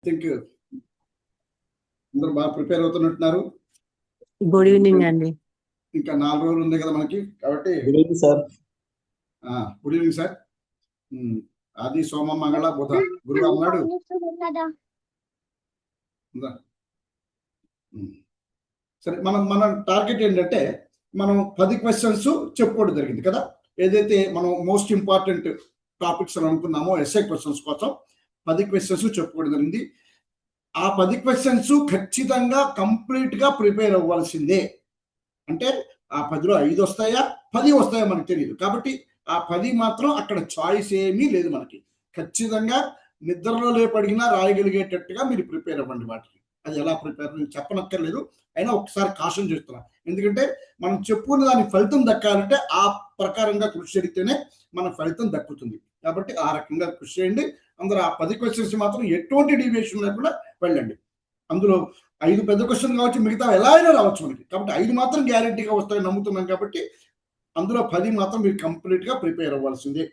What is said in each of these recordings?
Think అందరూ బాగా prepare అవుతున్నట్టున్నారు. Good evening అండి. ఇంకా 4 రోజులు ఉంది కదా మనకి, కాబట్టి good evening sir. Good evening sir. ఆది సోమ మంగళ బుధ గురువారం నాడు సరే మన టార్గెట్ ఏంటంటే మనం 10 క్వశ్చన్స్ చెప్పుకోవడం జరిగింది కదా. ఏదైతే మనం మోస్ట్ ఇంపార్టెంట్ టాపిక్స్ అని అనుకున్నామో ఎస్ఏ క్వశ్చన్స్ కోసం 10 క్వశ్చన్స్ చెప్పుకోవడం జరిగింది. ఆ 10 క్వశ్చన్స్ ఖచ్చితంగా కంప్లీట్గా ప్రిపేర్ అవ్వాల్సిందే. అంటే ఆ 10లో 5 వస్తాయా 10 వస్తాయా మనకు తెలియదు. కాబట్టి ఆ 10 మాత్రం అక్కడ చాయిస్ ఏమీ లేదు మనకి. ఖచ్చితంగా నిద్రలో లేపడిగినా రాయగలిగేటట్టుగా మీరు ప్రిపేర్ అవ్వండి వాటికి. అది ఎలా ప్రిపేర్ నేను చెప్పనక్కర్లేదు, అయినా ఒకసారి కాషన్ చేస్తున్నా. ఎందుకంటే మనం చెప్పుకున్న దాని ఫలితం దక్కాలంటే ఆ ప్రకారంగా కృషి చేస్తేనే మన ఫలితం దక్కుతుంది. కాబట్టి ఆ రకంగా కృషి చేయండి. అందరూ ఆ 10 క్వశ్చన్స్ మాత్రం ఎటువంటి డీవియేషన్ లేకుండా వెళ్ళండి. అందులో 5 పెద్ద క్వశ్చన్ కావచ్చు, మిగతా ఎలా అయినా రావచ్చు మనకి. కాబట్టి 5 మాత్రం గ్యారెంటీగా వస్తాయని నమ్ముతున్నాం. కాబట్టి అందులో 10 మాత్రం మీరు కంప్లీట్గా ప్రిపేర్ అవ్వాల్సిందే,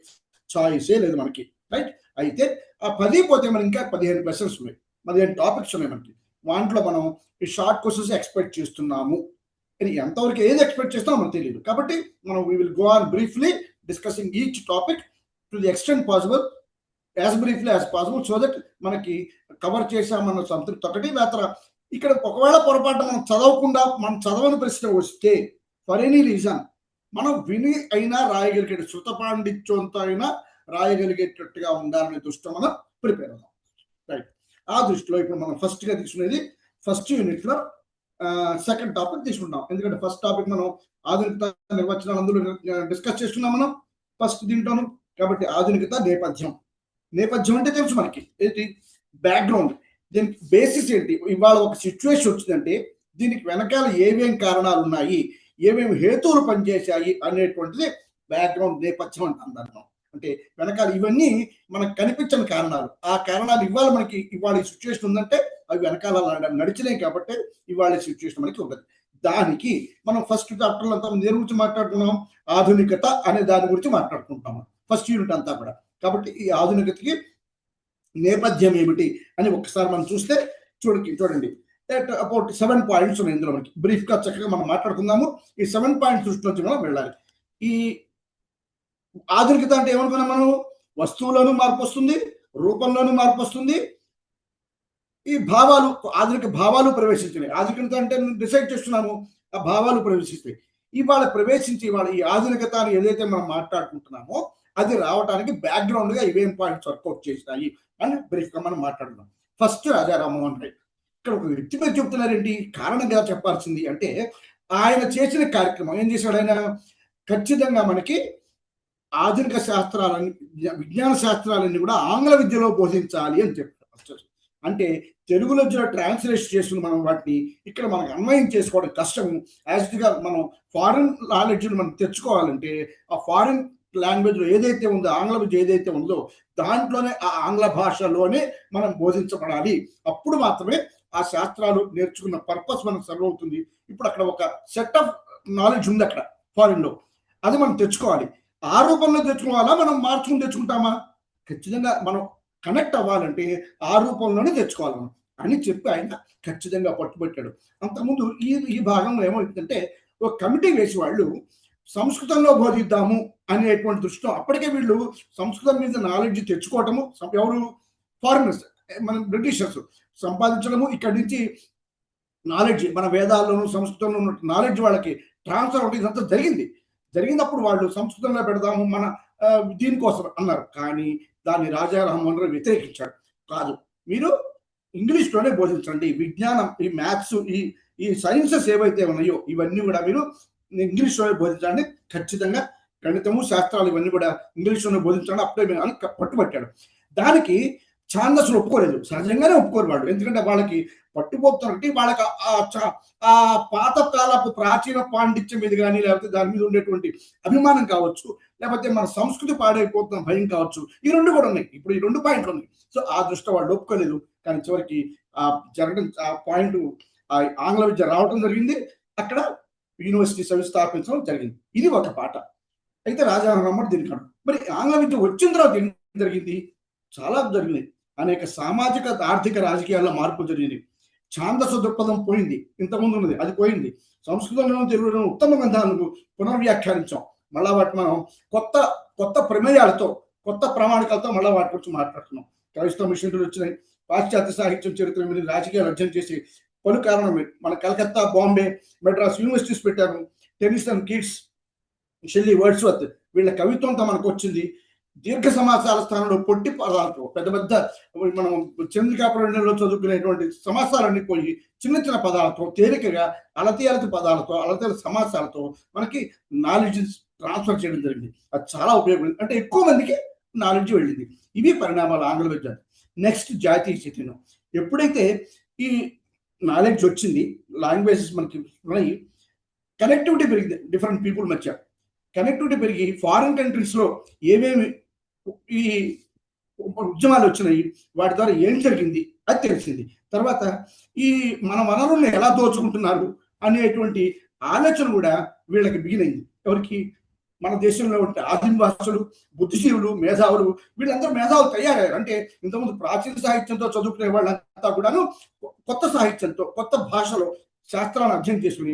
చాయిసే లేదు మనకి. రైట్. అయితే ఆ 10 పోతే మనం ఇంకా 15 క్వశ్చన్స్ ఉన్నాయి, 15 టాపిక్స్ ఉన్నాయి మనకి. వాటిలో మనం ఈ షార్ట్ క్వశ్చన్స్ ఎక్స్పెక్ట్ చేస్తున్నాము. ఎంతవరకు ఏది ఎక్స్పెక్ట్ చేస్తామో మనకు తెలియదు. కాబట్టి మనం we will go on briefly discussing each topic to the extent possible, as briefly as possible, so that మనకి కవర్ చేసామన్న సంతృప్తి ఒకటి. లేకపోతే ఇక్కడ ఒకవేళ పొరపాటు మనం చదవకుండా మనం చదవని ప్రశ్న వస్తే ఫర్ ఎనీ రీజన్ మనం విని అయినా రాయగలిగే శృత పాండిత్యంతో అయినా రాయగలిగేటట్టుగా ఉండాలనే దృష్టిలో మనం ప్రిపేర్ అవుతాం. రైట్. ఆ దృష్టిలో ఇప్పుడు మనం ఫస్ట్గా తీసుకునేది ఫస్ట్ యూనిట్లో సెకండ్ టాపిక్ తీసుకుంటాం. ఎందుకంటే ఫస్ట్ టాపిక్ మనం ఆధునికత నిర్వచనాలు అందులో డిస్కస్ చేస్తున్నాం మనం ఫస్ట్ దీంట్లోను. కాబట్టి ఆధునికత నేపథ్యం. నేపథ్యం అంటే తెలుసు మనకి, ఏంటి బ్యాక్గ్రౌండ్, దీనికి బేసిస్ ఏంటి. ఇవాళ ఒక సిచ్యువేషన్ వచ్చిందంటే దీనికి వెనకాల ఏమేం కారణాలు ఉన్నాయి, ఏమేమి హేతువులు పనిచేశాయి అనేటువంటిది బ్యాక్గ్రౌండ్ నేపథ్యం అంటాం. అంటే వెనకాల ఇవన్నీ మనకు కనిపించని కారణాలు. ఆ కారణాలు ఇవాళ మనకి ఇవాళ ఈ సిచ్యువేషన్ ఉందంటే అవి వెనకాల నడిచినాయి కాబట్టి ఇవాళ సిచ్యువేషన్ మనకి ఉండదు. దానికి మనం ఫస్ట్ చాప్టర్లో అంతా దేని గురించి మాట్లాడుకున్నాం, ఆధునికత అనే దాని గురించి మాట్లాడుకుంటాం ఫస్ట్ యూనిట్ అంతా కూడా. కాబట్టి ఈ ఆధునికతకి నేపథ్యం ఏమిటి అని ఒకసారి మనం చూస్తే చూడండి అబౌట్ 7 పాయింట్స్ ఉన్నాయి ఇందులో మనకి. బ్రీఫ్గా చక్కగా మనం మాట్లాడుకుందాము. ఈ 7 పాయింట్స్ దృష్టిలోంచి మనం వెళ్ళాలి. ఈ ఆధునికత అంటే ఏమనుకున్నాం మనం, వస్తువులోనూ మార్పు వస్తుంది, రూపంలోనూ మార్పు వస్తుంది, ఈ భావాలు ఆధునిక భావాలు ప్రవేశించినాయి. ఆధునికత అంటే డిసైడ్ చేస్తున్నాము, ఆ భావాలు ప్రవేశిస్తాయి. ఇవాళ ఈ ఆధునికత అని ఏదైతే మనం మాట్లాడుకుంటున్నామో అది రావడానికి బ్యాక్గ్రౌండ్గా ఇవేం పాయింట్స్ వర్కౌట్ చేసినాయి అని బ్రీఫ్గా మనం మాట్లాడుతున్నాం. ఫస్ట్ రాజా రామ్మోహన్ రాయ్. ఇక్కడ ఒక వ్యక్తి పేరు చెప్తున్నారేంటి, కారణంగా చెప్పాల్సింది అంటే ఆయన చేసిన కార్యక్రమం ఏం చేశాడు. ఆయన ఖచ్చితంగా మనకి ఆధునిక శాస్త్రాలని, విజ్ఞాన శాస్త్రాలన్నీ కూడా ఆంగ్ల విద్యలో బోధించాలి అని చెప్పారు. అంటే తెలుగులో ట్రాన్స్లేషన్ చేసుకుని మనం వాటిని ఇక్కడ మనకు అన్వయం చేసుకోవడం కష్టము. యాజ్గా మనం ఫారిన్ నాలెడ్జ్ని మనం తెచ్చుకోవాలంటే ఆ ఫారిన్ లాంగ్వేజ్లో ఏదైతే ఉందో, ఆంగ్ల విద్య ఏదైతే ఉందో దాంట్లోనే ఆ ఆంగ్ల భాషలోనే మనం బోధించబడాలి. అప్పుడు మాత్రమే ఆ శాస్త్రాలు నేర్చుకున్న పర్పస్ మనకు సర్వ్ అవుతుంది. ఇప్పుడు అక్కడ ఒక సెట్ ఆఫ్ నాలెడ్జ్ ఉంది అక్కడ ఫారిన్లో, అది మనం తెచ్చుకోవాలి. ఆ రూపంలో తెచ్చుకోవాలా, మనం మార్చుకుని తెచ్చుకుంటామా? ఖచ్చితంగా మనం కనెక్ట్ అవ్వాలంటే ఆ రూపంలోనే తెచ్చుకోవాలి మనం అని చెప్పి ఆయన ఖచ్చితంగా పట్టుబట్టాడు. అంతకుముందు ఈ భాగంలో ఏమవుతుందంటే ఒక కమిటీ వేసి వాళ్ళు సంస్కృతంలో బోధిద్దాము అనేటువంటి దృష్టిలో అప్పటికే వీళ్ళు సంస్కృతం మీద నాలెడ్జ్ తెచ్చుకోవటము, ఎవరు ఫారినర్స్ మన బ్రిటిషర్స్ సంపాదించడము, ఇక్కడి నుంచి నాలెడ్జ్ మన వేదాల్లోనూ సంస్కృతంలో ఉన్న నాలెడ్జ్ వాళ్ళకి ట్రాన్స్ఫర్ ఒకటి ఇదంతా జరిగినప్పుడు వాళ్ళు సంస్కృతంలో పెడదాము మన దీనికోసం అన్నారు. కానీ దాన్ని రాజా రామ్మోహన్ రాయ్ వ్యతిరేకించాడు. కాదు, మీరు ఇంగ్లీష్లోనే బోధించండి. విజ్ఞానం, ఈ మ్యాథ్స్, ఈ సైన్సెస్ ఏవైతే ఉన్నాయో ఇవన్నీ కూడా మీరు ఇంగ్లీష్లోనే బోధించండి. ఖచ్చితంగా గణితము, శాస్త్రాలు ఇవన్నీ కూడా ఇంగ్లీష్లోనే బోధించండి. అప్పుడే అని పట్టుబట్టాడు. దానికి ఛాందస్సులు ఒప్పుకోలేదు, సహజంగానే ఒప్పుకోరు వాళ్ళు. ఎందుకంటే వాళ్ళకి పట్టుబోతున్నట్టు వాళ్ళకి ఆ పాతకాలపు ప్రాచీన పాండిత్యం మీద కానీ, లేకపోతే దాని మీద ఉండేటువంటి అభిమానం కావచ్చు, లేకపోతే మన సంస్కృతి పాడైపోతున్న భయం కావచ్చు, ఈ రెండు కూడా ఉన్నాయి. ఇప్పుడు ఈ 2 పాయింట్లు ఉన్నాయి. సో ఆ దృష్టి వాళ్ళు ఒప్పుకోలేదు. కానీ చివరికి ఆ పాయింట్ ఆంగ్ల విద్య రావటం జరిగింది. అక్కడ యూనివర్సిటీస్ అవి స్థాపించడం జరిగింది. ఇది ఒక పాట. అయితే రాజా రామ్మోహన్ దీనికి మరి ఆంగ్ల విద్య వచ్చిన తర్వాత ఏం జరిగింది, చాలా జరిగినాయి. అనేక సామాజిక ఆర్థిక రాజకీయాల్లో మార్పులు జరిగింది. ఛాందస దృక్పథం పోయింది, ఇంతకుముందు ఉన్నది అది పోయింది. సంస్కృతంలోనూ తెలుగులోనూ ఉత్తమ గ్రంథాలను పునర్వ్యాఖ్యానించాం. మళ్ళా వాటి మనం కొత్త కొత్త ప్రమేయాలతో కొత్త ప్రామాణికాలతో మళ్ళీ వాటి గురించి మాట్లాడుతున్నాం. క్రైస్తవ మిషనరీలు వచ్చినాయి, పాశ్చాత్య సాహిత్యం చరిత్ర మీద రాజకీయాలు అధ్యయనం చేసి పలు కారణమే మన కలకత్తా, బాంబే, మెడ్రాస్ యూనివర్సిటీస్ పెట్టారు. టెన్నిసన్, కిట్స్, షెల్లీ, వర్డ్స్వర్త్ వీళ్ళ కవిత్వంతో మనకు వచ్చింది. దీర్ఘ సమాసాల స్థానంలో పొట్టి పదాలతో పెద్ద పెద్ద మనం చంద్రికాపురంలో చదువుకునేటువంటి సమాసాలన్నీ పోయి చిన్న చిన్న పదాలతో తేలికగా అలతి పదాలతో అలతి సమాసాలతో మనకి నాలెడ్జ్ ట్రాన్స్ఫర్ చేయడం జరిగింది. అది చాలా ఉపయోగపడింది, అంటే ఎక్కువ మందికి నాలెడ్జ్ వెళ్ళింది. ఇవి పరిణామాలు ఆంగ్ల విద్య. నెక్స్ట్ జాతీయ చైతన్యం. ఎప్పుడైతే ఈ నాలెడ్జ్ వచ్చింది, లాంగ్వేజెస్ మనకి ఉన్నాయి, కనెక్టివిటీ పెరిగింది డిఫరెంట్ పీపుల్ మధ్య. కనెక్టివిటీ పెరిగి ఫారిన్ కంట్రీస్లో ఏమేమి ఈ ఉద్యమాలు వచ్చినాయి, వాటి ద్వారా ఏం జరిగింది అది తెలిసింది. తర్వాత ఈ మన వనరుల్ని ఎలా దోచుకుంటున్నారు అనేటువంటి ఆలోచన కూడా వీళ్ళకి బిగినైంది. ఎవరికి? మన దేశంలో ఉంటే ఆదివాసులు, బుద్ధిజీవులు, మేధావులు, వీళ్ళందరూ మేధావులు తయారయ్యారు. అంటే ఇంతకుముందు ప్రాచీన సాహిత్యంతో చదువుకునే వాళ్ళంతా కూడాను కొత్త సాహిత్యంతో కొత్త భాషలో శాస్త్రాలను అధ్యయనం చేసుకుని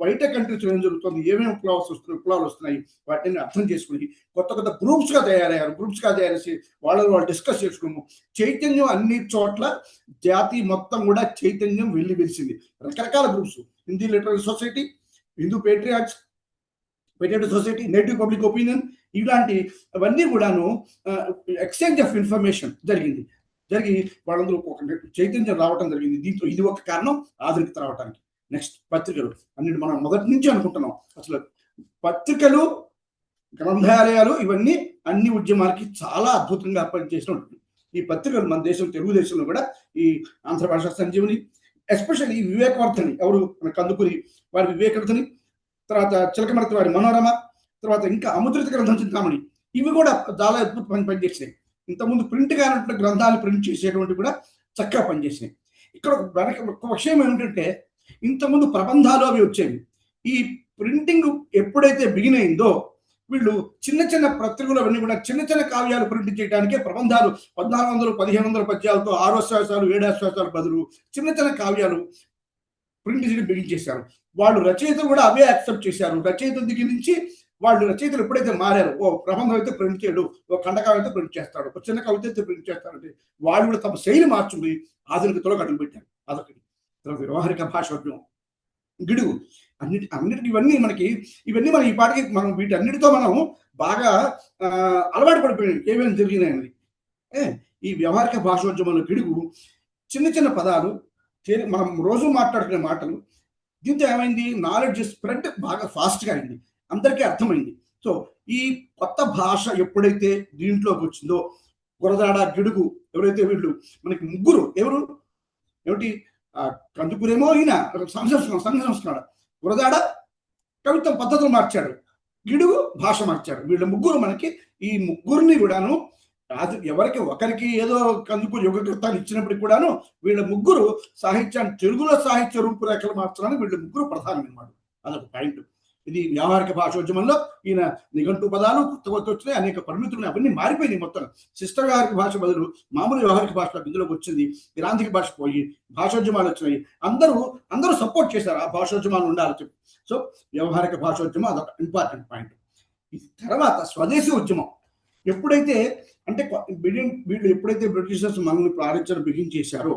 బయట కంట్రీస్ ఏం జరుగుతుంది, ఏమేమి విప్లవాలు వస్తున్నాయి వాటిని అర్థం చేసుకుని కొత్త కొత్త గ్రూప్స్గా తయారయ్యారు. గ్రూప్స్గా తయారేసి వాళ్ళు డిస్కస్ చేసుకున్నాము. చైతన్యం అన్ని చోట్ల జాతి మొత్తం కూడా చైతన్యం వెళ్ళి వెలిసింది. రకరకాల groups, Hindi literary society, Hindu patriots society, native public opinion, ఇలాంటి అవన్నీ కూడాను ఎక్స్చేంజ్ ఆఫ్ ఇన్ఫర్మేషన్ జరిగి వాళ్ళందరూ ఒక చైతన్యం రావటం జరిగింది. దీంట్లో ఇది ఒక కారణం ఆధునికత రావడానికి. నెక్స్ట్ పత్రికలు. అన్నిటి మనం మొదటి నుంచి అనుకుంటున్నాం, అసలు పత్రికలు, గ్రంథాలయాలు ఇవన్నీ అన్ని ఉద్యమాలకి చాలా అద్భుతంగా పనిచేసినటువంటి ఈ పత్రికలు మన దేశం, తెలుగుదేశంలో కూడా ఈ ఆంధ్ర భాషా సంజీవని, ఎస్పెషల్లీ వివేకవర్ధని, ఎవరు కందుకూరి వారి వివేకవర్ధని, తర్వాత చిలకమర్తి వారి మనోరమ, తర్వాత ఇంకా అముద్రిత గ్రంథం చింతామణి, ఇవి కూడా చాలా అద్భుత పనిచేసినాయి. ఇంతకుముందు ప్రింట్ కానటువంటి గ్రంథాలు ప్రింట్ చేసేటువంటి కూడా చక్కగా పనిచేసినాయి. ఇక్కడ ఒక విషయం ఏమిటంటే, ఇంతకుముందు ప్రబంధాలు అవి వచ్చేవి. ఈ ప్రింటింగ్ ఎప్పుడైతే బిగిన్ అయిందో వీళ్ళు చిన్న చిన్న పత్రికలు అవన్నీ కూడా చిన్న చిన్న కావ్యాలు ప్రింట్ చేయడానికే ప్రబంధాలు 1400, 1500 పద్యాలతో 6 ఆశ్వాసాలు 7 ఆశ్వాసాలు బదులు చిన్న చిన్న కావ్యాలు ప్రింట్ చేయడం బిగించేశారు. వాళ్ళు రచయితలు కూడా అవే యాక్సెప్ట్ చేశారు. రచయితల దగ్గర నుంచి వాళ్ళు రచయితలు ఎప్పుడైతే మారారు, ఓ ప్రబంధం అయితే ప్రింట్ చేయడు, ఓ ఖండకావ్యం అయితే ప్రింట్ చేస్తాడు, ఒక చిన్న కవిత అయితే ప్రింట్ చేస్తారంటే వాళ్ళు కూడా తమ శైలి మార్చుకుని ఆధునికతలో అడుగు పెట్టారు. అదొకటి. తర్వాత వ్యవహారిక భాషోద్యమం, గిడుగు, అన్నిటికి ఇవన్నీ మనం ఈ పాటికి మనం వీటన్నిటితో మనం బాగా అలవాటు పడిపోయాం. ఏమేమి జరిగినాయని ఈ వ్యవహారిక భాషోద్యమంలో గిడుగు, చిన్న చిన్న పదాలు, మనం రోజు మాట్లాడుకునే మాటలు, దీంతో ఏమైంది, నాలెడ్జ్ స్ప్రెడ్ బాగా ఫాస్ట్గా అయింది, అందరికీ అర్థమైంది. సో ఈ కొత్త భాష ఎప్పుడైతే దీంట్లోకి వచ్చిందో, గురదాడ, గిడుగు, ఎవరైతే వీళ్ళు మనకి ముగ్గురు ఏమిటి, కందుకూరేమో ఈయన సంఘ సంస్కరణ, గురదాడ కవిత్వం పద్ధతులు మార్చాడు, గిడుగు భాష మార్చాడు. వీళ్ళ ముగ్గురు మనకి, ఈ ముగ్గురిని కూడాను ఎవరికి ఒకరికి ఏదో కందుకూరి యుగకర్తాలు ఇచ్చినప్పటికి కూడాను వీళ్ళ ముగ్గురు సాహిత్యాన్ని, తెలుగులో సాహిత్య రూపురేఖలు మార్చడానికి వీళ్ళ ముగ్గురు ప్రధానమైనమాట. అదొక పాయింట్. ఇది వ్యవహారిక భాషోద్యమంలో ఈయన నిఘంటు పదాలు కొత్త వచ్చినాయి, అనేక పరిమితులు అవన్నీ మారిపోయినాయి. మొత్తం శిష్ట వ్యవహారిక భాష బదులు మామూలు వ్యవహారిక భాష ఇందులోకి వచ్చింది. గ్రాంధిక భాష పోయి భాషోద్యమాలు వచ్చినాయి. అందరూ సపోర్ట్ చేశారు ఆ భాషోద్యమాలు ఉండాలని చెప్పి. సో వ్యవహారిక భాషోద్యమం అదొక ఇంపార్టెంట్ పాయింట్. తర్వాత స్వదేశీ ఉద్యమం. ఎప్పుడైతే అంటే వీళ్ళు ఎప్పుడైతే బ్రిటిషర్స్ మనల్ని ప్రారంభించడం బిగించేశారో,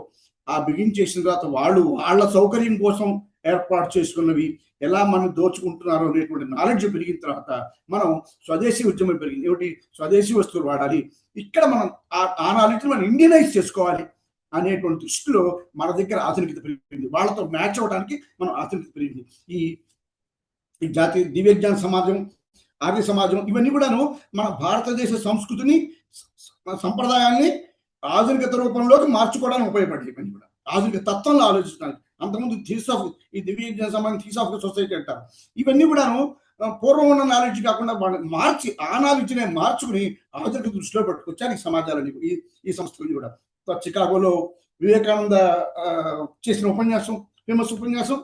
ఆ బిగించేసిన తర్వాత వాళ్ళ సౌకర్యం కోసం ఏర్పాటు చేసుకున్నవి ఎలా మనం దోచుకుంటున్నారో అనేటువంటి నాలెడ్జ్ పెరిగిన తర్వాత మనం స్వదేశీ ఉద్యమం పెరిగింది. ఏమిటి, స్వదేశీ వస్తువులు వాడాలి, ఇక్కడ మనం ఆ నాలెడ్జ్ మనం ఇండియనైజ్ చేసుకోవాలి అనేటువంటి దృష్టిలో మన దగ్గర ఆధునికత పెరిగింది. వాళ్ళతో మ్యాచ్ అవ్వడానికి మనం ఆధునికత పెరిగింది. ఈ జాతీయ దివ్యజ్ఞాన సమాజం, ఆర్య సమాజం, ఇవన్నీ కూడాను మన భారతదేశ సంస్కృతిని, సంప్రదాయాన్ని ఆధునికత రూపంలోకి మార్చుకోవడానికి ఉపయోగపడేది. ఇవన్నీ కూడా ఆధునిక తత్వంలో ఆలోచించడానికి. అంతకుముందు ఈ దివ్యజ్ఞాన సమాజం థీస్ ఆఫ్ ద సొసైటీ అంటారు. ఇవన్నీ కూడాను పూర్వం ఉన్న నాలెడ్జ్ కాకుండా వాళ్ళని మార్చి, ఆ నాలెడ్జ్ని మార్చుకుని ఆధునిక దృష్టిలో పట్టుకొచ్చారు ఈ సమాజాలని, ఈ సంస్కృతిని కూడా. చికాగోలో వివేకానంద చేసిన ఉపన్యాసం, ఫేమస్ ఉపన్యాసం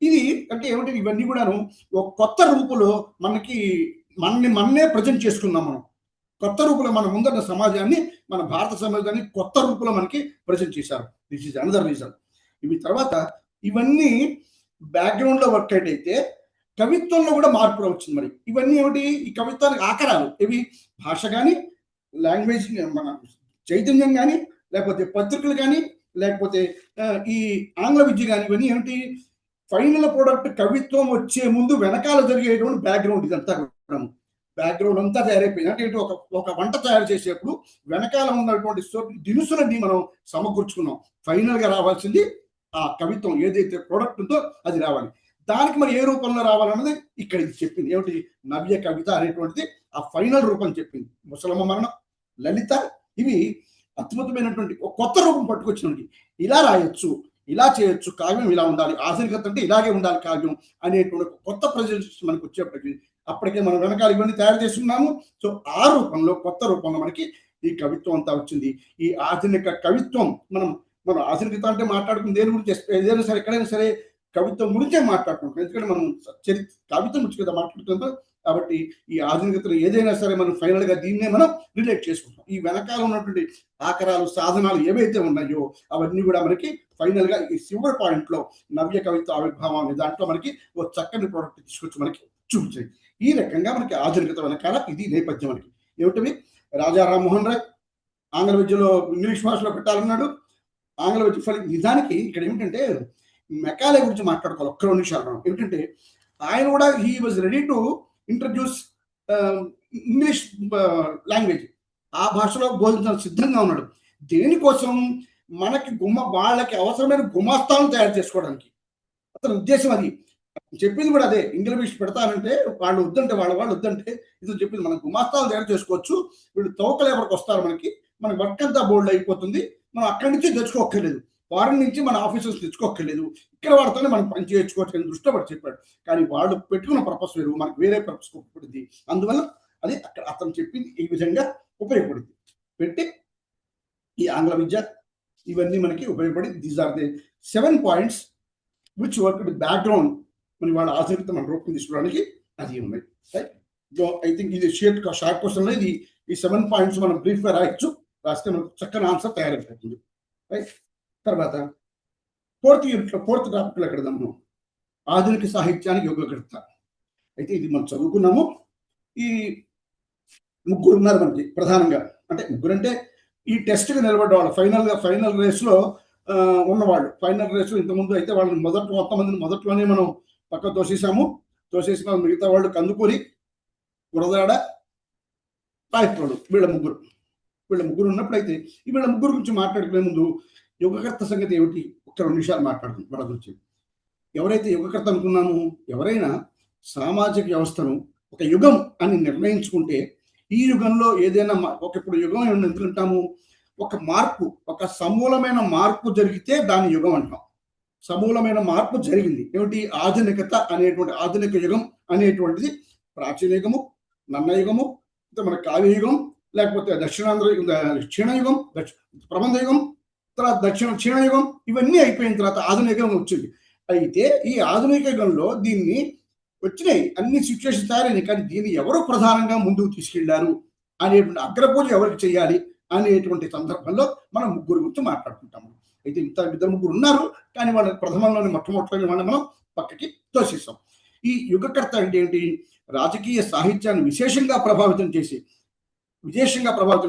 ఇది. అంటే ఏమిటి, ఇవన్నీ కూడాను ఒక కొత్త రూపులో మన్నే ప్రజెంట్ చేసుకున్నాం మనం. కొత్త రూపంలో మన ముందున్న సమాజాన్ని, మన భారత సమాజాన్ని కొత్త రూపంలో మనకి ప్రజెంట్ చేశారు. This is another reason. ఇవి తర్వాత ఇవన్నీ బ్యాక్గ్రౌండ్ లో వర్క్ అయితే కవిత్వంలో కూడా మార్పు వచ్చింది. మరి ఇవన్నీ ఏమిటి? ఈ కవిత్వానికి ఆకరాలు ఇవి భాష కానీ, లాంగ్వేజ్, మన చైతన్యం కానీ, లేకపోతే పత్రికలు కానీ, లేకపోతే ఈ ఆంగ్ల విద్య కానీ, ఇవన్నీ ఏమిటి? ఫైనల్ ప్రోడక్ట్ కవిత్వం వచ్చే ముందు వెనకాల జరిగేటువంటి బ్యాక్గ్రౌండ్ ఇదంతా కూడా. బ్యాక్గ్రౌండ్ అంతా తయారైపోయింది. అంటే ఒక ఒక వంట తయారు చేసేప్పుడు వెనకాల ఉన్నటువంటి దినుసులన్నీ మనం సమకూర్చుకున్నాం. ఫైనల్ గా రావాల్సింది ఆ కవిత్వం ఏదైతే ప్రోడక్ట్ ఉందో అది రావాలి. దానికి మరి ఏ రూపంలో రావాలన్నది ఇక్కడ ఇది చెప్పింది. ఏమిటి? నవ్య కవిత అనేటువంటిది ఆ ఫైనల్ రూపం చెప్పింది. ముసలమ్మ మరణం, లలిత, ఇవి అద్భుతమైనటువంటి కొత్త రూపం పట్టుకొచ్చినవి. ఇలా రాయొచ్చు, ఇలా చేయొచ్చు, కావ్యం ఇలా ఉండాలి, ఆధునికత అంటే ఇలాగే ఉండాలి కావ్యం అనేటువంటి కొత్త ప్రజెంటేషన్ మనకు వచ్చేప్పటికి అప్పటికే మనం వెనకాల ఇవన్నీ తయారు చేస్తున్నాము. సో ఆ రూపంలో, కొత్త రూపంలో మనకి ఈ కవిత్వం అంతా వచ్చింది. ఈ ఆధునిక కవిత్వం మనం ఆధునికత అంటే మాట్లాడుకుని దేని గురించి ఏదైనా సరే, ఎక్కడైనా సరే కవిత్వం గురించే మాట్లాడుకుంటాం. ఎందుకంటే మనం కవిత్వం గురించి కదా మాట్లాడుతుంటాం. కాబట్టి ఈ ఆధునికతను ఏదైనా సరే మనం ఫైనల్ గా దీన్నే మనం రిలేట్ చేసుకుంటాం. ఈ వెనకాల ఉన్నటువంటి ఆకరాలు, సాధనాలు ఏవైతే ఉన్నాయో అవన్నీ కూడా మనకి ఫైనల్ గా ఈ చివరి పాయింట్ లో నవ్య కవిత్వ ఆవిర్భావం అనే దాంట్లో మనకి ఒక చక్కని ప్రోడక్ట్ తీసుకొచ్చి మనకి చూపించింది. ఈ రకంగా మనకి ఆధునికత వెనకాల ఇది నేపథ్యం. మనకి ఏమిటవి? రాజా రామ్మోహన్ రాయ్ ఆంగ్ల విద్యలో ఇంగ్లీష్ భాషలో పెట్టాలన్నాడు. ఆంగ్ల విద్య ఫలి నిజానికి ఇక్కడ ఏమిటంటే మెకాలే గురించి మాట్లాడుకోవాలి ఒక్క 2 నిమిషాలు మనం. ఏమిటంటే ఆయన కూడా he was ready to introduce English language, ఆ భాషలో బోధించడానికి సిద్ధంగా ఉన్నాడు. దేనికోసం? మనకి వాళ్ళకి అవసరమైన గుమాస్తాలను తయారు చేసుకోవడానికి. అతని ఉద్దేశం అది. చెప్పింది కూడా అదే. ఇంగ్లీష్ పెడతానంటే వాళ్ళు వద్దంటే, వాళ్ళు వద్దంటే ఇది చెప్పింది, మనం గుమాస్తాలు తయారు చేసుకోవచ్చు, వీళ్ళు తోక లేబర్కి వస్తారు, మన వర్క్ అంతా బోల్డ్ అయిపోతుంది, మనం అక్కడి నుంచి తెచ్చుకోక్కర్లేదు, ఫారెన్ నుంచి మన ఆఫీసర్స్ తెచ్చుకోక్కర్లేదు, ఇక్కడ వాడితోనే మనం పని చేయొచ్చుకోవచ్చు అని దృష్టిలో పడి చెప్పాడు. కానీ వాళ్ళు పెట్టుకున్న పర్పస్ వేరు, మనకు వేరే పర్పస్ ఉపయోగపడింది. అందువల్ల అది అక్కడ అతను చెప్పింది ఈ విధంగా ఉపయోగపడింది. పెట్టి ఈ ఆంగ్ల విద్య ఇవన్నీ మనకి ఉపయోగపడి these are the 7 points which work with background మన వాళ్ళ ఆధునికత మన రూపం తీసుకోవడానికి అది ఉన్నాయి. రైట్? ఐ థింక్ ఇది షార్ట్ క్వశ్చన్. ఇది ఈ 7 పాయింట్స్ మనం బ్రీఫ్ గా రాయొచ్చు. రాస్తే మనకు చక్కని ఆన్సర్ తయారైపోతుంది. రైట్? తర్వాత ఫోర్త్ టాపిక్ ఎక్కడ మనం ఆధునిక సాహిత్యానికి యుగకర్త. అయితే ఇది మనం చదువుకున్నాము. ఈ ముగ్గురు ఉన్నారు మనకి ప్రధానంగా. అంటే ముగ్గురు అంటే ఈ టెస్ట్కి నిలబడ్డవాళ్ళు, ఫైనల్ రేస్లో ఉన్నవాళ్ళు. ఫైనల్ రేస్లో ఇంతకుముందు అయితే వాళ్ళని మొత్తం మందిని మొదట్లోనే మనం పక్క తోసేసి మిగతా వాళ్ళు కందుకూరి, గురదాడ, రాయప్రోడు, వీళ్ళ ముగ్గురు ఉన్నప్పుడైతే వీళ్ళ ముగ్గురు గురించి మాట్లాడుకునే ముందు యుగకర్త సంగతి ఏమిటి ఒక్క 2 నిమిషాలు మాట్లాడుతుంది వాళ్ళ గురించి. ఎవరైతే యుగకర్త అనుకున్నామో, ఎవరైనా సామాజిక వ్యవస్థను ఒక యుగం అని నిర్ణయించుకుంటే, ఈ యుగంలో ఏదైనా ఇప్పుడు యుగం ఎందుకంటాము? ఒక మార్పు, ఒక సమూలమైన మార్పు జరిగితే దాన్ని యుగం అంటాం. సమూలమైన మార్పు జరిగింది. ఏమిటి? ఆధునికత అనేటువంటి, ఆధునిక యుగం అనేటువంటిది ప్రాచీన యుగము, నన్న యుగము, మన కావ్య యుగం, లేకపోతే క్షీణ యుగం, ప్రబంధ యుగం, తర్వాత క్షీణ యుగం, ఇవన్నీ అయిపోయిన తర్వాత ఆధునిక యుగం వచ్చింది. అయితే ఈ ఆధునిక యుగంలో దీన్ని వచ్చినాయి అన్ని సిచ్యువేషన్ తయారైనాయి. కానీ దీన్ని ఎవరు ప్రధానంగా ముందుకు తీసుకెళ్లారు అనేటువంటి అగ్రపూజ ఎవరికి చేయాలి అనేటువంటి సందర్భంలో మనం ముగ్గురు గురించి మాట్లాడుకుంటాము. అయితే ఇద్దరు ముగ్గురు ఉన్నారు, కానీ వాళ్ళ ప్రథమంలోని మొట్టమొదటి వాళ్ళని మనం పక్కకి తోసేస్తాం. ఈ యుగకర్త అంటే ఏంటి? రాజకీయ సాహిత్యాన్ని విశేషంగా ప్రభావితం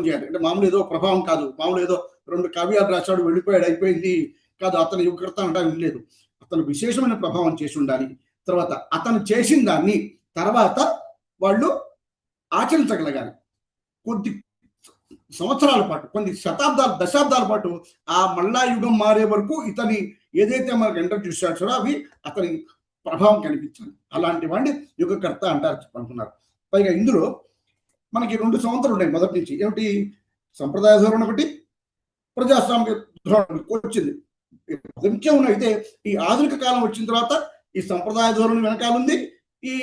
చేయాలి. అంటే మామూలు ఏదో ప్రభావం కాదు, మామూలు ఏదో 2 కావ్యాలు రాశాడు వెళ్ళిపోయాడు అయిపోయింది కాదు. అతను యుగకర్త అనడానికి లేదు. అతను విశేషమైన ప్రభావం చేసి ఉండాలి. తర్వాత అతను చేసిన దాన్ని తర్వాత వాళ్ళు ఆచరించగలగాలి. కొద్ది సంవత్సరాల పాటు, కొన్ని దశాబ్దాల పాటు ఆ మళ్ళా యుగం మారే వరకు ఇతని ఏదైతే మనకు ఇంట్రడ్యూస్ చేస్తారో అవి అతని ప్రభావం కనిపించాలి. అలాంటి వాడిని యుగకర్త అంటారు అనుకున్నారు. పైగా ఇందులో మనకి 2 సంవత్సరాలు ఉన్నాయి మొదటి నుంచి. ఏమిటి? సంప్రదాయ ధోరణి ఒకటి, ప్రజాస్వామిక ధోరణి వచ్చింది. ముఖ్యం అయితే ఈ ఆధునిక కాలం వచ్చిన తర్వాత ఈ సంప్రదాయ ధోరణి వెనకాల ఉంది, ఈ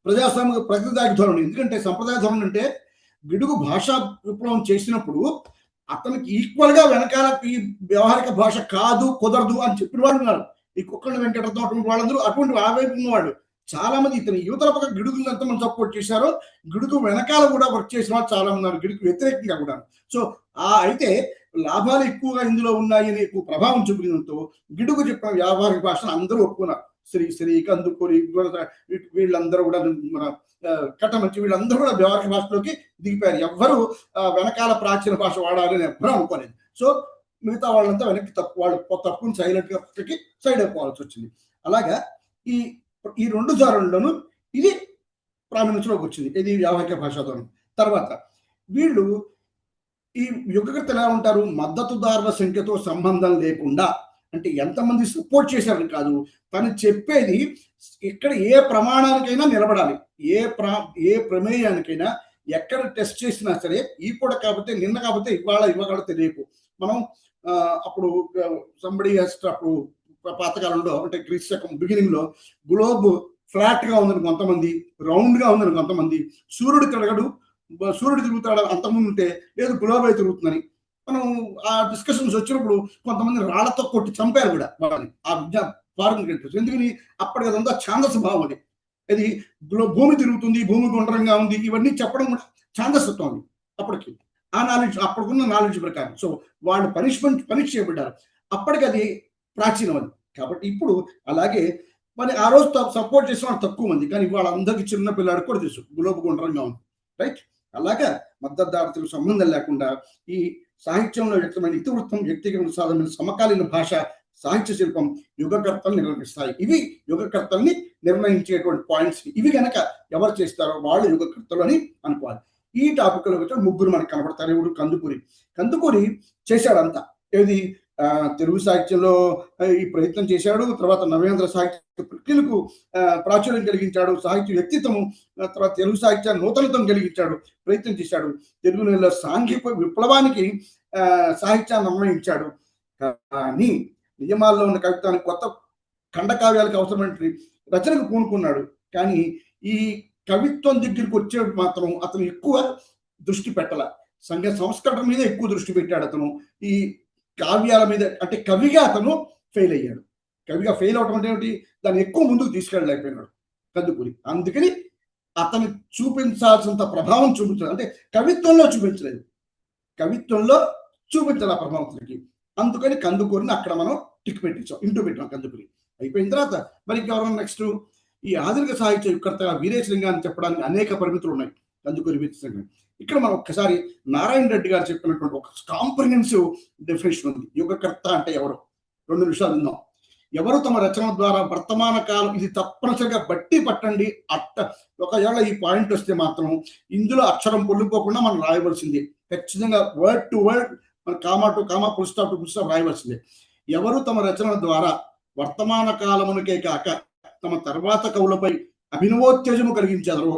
ప్రజాస్వామిక ప్రతిదాకి ధోరణి. ఎందుకంటే సంప్రదాయ ధోరణి అంటే గిడుగు భాషా విప్లవం చేసినప్పుడు అతనికి ఈక్వల్ గా వెనకాల ఈ వ్యవహారిక భాష కాదు, కుదరదు అని చెప్పిన వాళ్ళు ఉన్నారు. ఈ కుక్కళ్ళ వెంకటరత్నం అటువంటి వాళ్ళందరూ అటువంటి ఆవేదన ఉన్నవాళ్ళు. చాలా మంది ఇతని యువతల పక్క గిడుగులు ఎంతమంది సపోర్ట్ చేశారో గిడుగు వెనకాల కూడా వర్క్ చేసిన వాళ్ళు చాలా మంది ఉన్నారు, గిడుగు వ్యతిరేకంగా కూడా. సో అయితే లాభాలు ఎక్కువగా ఇందులో ఉన్నాయని ఎక్కువ ప్రభావం చూపించడంతో గిడుగు చెప్పిన వ్యావహారిక భాషను అందరూ ఒప్పుకున్నారు. శ్రీ కందుకూరి వీళ్ళందరూ కూడా మన కట్టమంచి వీళ్ళందరూ కూడా వ్యవహారిక భాషలోకి దిగిపోయారు. ఎవ్వరు వెనకాల ప్రాచీన భాష వాడాలి అని ఎవ్వరూ అనుకోలేదు. సో మిగతా వాళ్ళంతా వెనక్కి వాళ్ళు తప్పుని సైలెంట్ గా పక్కకి సైడ్ అయిపోవాల్సి వచ్చింది. అలాగా ఈ రెండు దారుల్లోనూ ఇది ప్రావీణ్యంలోకి వచ్చింది, ఇది వ్యావహారిక భాషాధోరణి. తర్వాత వీళ్ళు ఈ యుగకర్తలు ఎలా ఉంటారు, మద్దతుదారుల సంఖ్యతో సంబంధం లేకుండా, అంటే ఎంతమంది సపోర్ట్ చేశారని కాదు, తను చెప్పేది ఇక్కడ ఏ ప్రమాణానికైనా నిలబడాలి, ఏ ప్రమేయానికైనా ఎక్కడ టెస్ట్ చేసినా సరే, ఈ పూట కాకపోతే నిన్న కాకపోతే ఇవాళ తెలియకు. మనం అప్పుడు సంబడి అప్పుడు పాతకాలంలో అంటే గ్రీస్ శకం బిగినింగ్ లో గ్లోబ్ ఫ్లాట్ గా ఉందని కొంతమంది, రౌండ్ గా ఉందని కొంతమంది, సూర్యుడు తిరుగుతాడు అంతకుముందు ఉంటే లేదు గ్లోబ్ అయితే తిరుగుతుందని మనం ఆ డిస్కషన్స్ వచ్చినప్పుడు కొంతమంది రాళ్లతో కొట్టి చంపారు కూడా వాళ్ళని, ఆ ఫారెన్ కంట్రీస్. ఎందుకని అప్పటికి అదంతా ఛాందస భావం, అది ఇది భూమి తిరుగుతుంది, భూమి గుండ్రంగా ఉంది, ఇవన్నీ చెప్పడం కూడా ఛాందసత్వం అది అప్పటికి. ఆ నాలెడ్జ్ అప్పటికున్న నాలెడ్జ్ ప్రకారం. సో వాళ్ళు పనిష్ చేయబడ్డారు. అప్పటికి అది ప్రాచీనం అది. కాబట్టి ఇప్పుడు అలాగే మరి ఆ రోజు సపోర్ట్ చేసిన వాళ్ళు తక్కువ మంది, కానీ వాళ్ళందరికీ చిన్న పిల్లాడు కూడా తెలుసు గ్లోబ్ గుండ్రంగా ఉంది, రైట్? అలాగా మద్దతుదారులకు సంబంధం లేకుండా ఈ సాహిత్యంలో వ్యక్తమైన ఇతివృత్తం, వ్యక్తిగత సాధన, సమకాలీన భాష, సాహిత్య శిల్పం యుగకర్తలు నిర్వహిస్తాయి. ఇవి యుగకర్తల్ని నిర్ణయించేటువంటి పాయింట్స్. ఇవి కనుక ఎవరు చేస్తారో వాళ్ళు యుగకర్తలు అని అనుకోవాలి. ఈ టాపిక్ లో వచ్చి ముగ్గురు మనకు కనబడతారు. ఇప్పుడు కందుకూరి చేశాడంతా, ఏది తెలుగు సాహిత్యంలో ఈ ప్రయత్నం చేశాడు. తర్వాత నవేంద్ర సాహిత్య ప్రక్రియలకు ప్రాచుర్యం కలిగించాడు, సాహిత్య వ్యక్తిత్వము, తర్వాత తెలుగు సాహిత్యాన్ని నూతనత్వం కలిగించాడు, ప్రయత్నం చేశాడు. తెలుగు నెలలో సాంఘిక విప్లవానికి సాహిత్యాన్ని అన్వయించాడు. కానీ నియమాల్లో ఉన్న కవిత్వానికి, కొత్త ఖండకావ్యాలకు అవసరమైన రచనకు పూనుకున్నాడు. కానీ ఈ కవిత్వం దగ్గరికి వచ్చే మాత్రం అతను ఎక్కువ దృష్టి పెట్టాల, సంఘ సంస్కరణ మీద ఎక్కువ దృష్టి పెట్టాడు అతను. ఈ కావ్యాల మీద, అంటే కవిగా అతను ఫెయిల్ అయ్యాడు. కవిగా ఫెయిల్ అవటం అంటే ఏమిటి, దాన్ని ఎక్కువ ముందుకు తీసుకెళ్ళలేకపోయినాడు కందుకూరి. అందుకని అతను చూపించాల్సినంత ప్రభావం చూపించలేదు, అంటే కవిత్వంలో చూపించలేదు, కవిత్వంలో చూపించాలి ఆ ప్రభావంకి. అందుకని కందుకూరిని అక్కడ మనం టిక్ పెట్టించాం, ఇంటూ పెట్టాం కందుకూరి. అయిపోయిన తర్వాత మరి ఎవరైనా నెక్స్ట్ ఈ ఆధునిక సాహిత్య యుగకర్తగా వీరేశలింగాన్ని చెప్పడానికి అనేక పరిమితులు ఉన్నాయి కందుకూరి వీరేశలింగం. ఇక్కడ మనం ఒక్కసారి నారాయణ రెడ్డి గారు చెప్పినటువంటి ఒక కాంప్రిహెన్సివ్ డెఫినేషన్ ఉంది. యుగకర్త అంటే ఎవరు, 2 నిమిషాలు విందాం. ఎవరు తమ రచన ద్వారా వర్తమాన కాలం, ఇది తప్పనిసరిగా బట్టి పట్టండి. ఒకవేళ ఈ పాయింట్ వస్తే మాత్రం ఇందులో అక్షరం పొల్లిపోకుండా మనం రాయవలసిందే, ఖచ్చితంగా వర్డ్ టు వర్డ్, మన comma to comma, full stop to full stop రాయవలసిందే. ఎవరు తమ రచన ద్వారా వర్తమాన కాలమునికే కాక తమ తర్వాత కవులపై అభినవోత్తేజము కలిగించారు.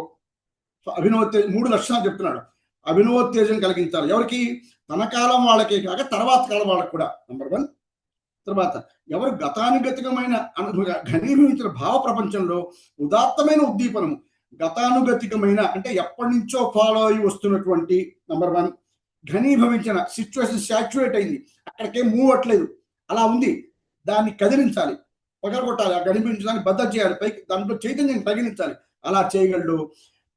అభినవోత్తేజం 3 లక్షణాలు చెప్తున్నాడు. అభినవోత్తేజం కలిగించాలి ఎవరికి, తన కాలం వాళ్ళకే కాక తర్వాత కాలం వాళ్ళకి కూడా. నెంబర్ 1. తర్వాత ఎవరు గతానుగతికమైన ఘనీభవించిన భావ ప్రపంచంలో ఉదాత్తమైన ఉద్దీపనము, గతానుగతికమైన అంటే ఎప్పటి నుంచో ఫాలో అయి వస్తున్నటువంటి, నెంబర్ 1. ఘనీభవించిన, సిచ్యువేషన్ సాచ్యురేట్ అయింది, అక్కడికేం మూవ్ అట్లేదు, అలా ఉంది, దాన్ని కదిలించాలి, పగలగొట్టాలి, ఆ ఘనీభవించడానికి బద్దలు చేయాలి, పైకి దాంట్లో చైతన్యం తగిలించాలి, అలా చేయగలడు.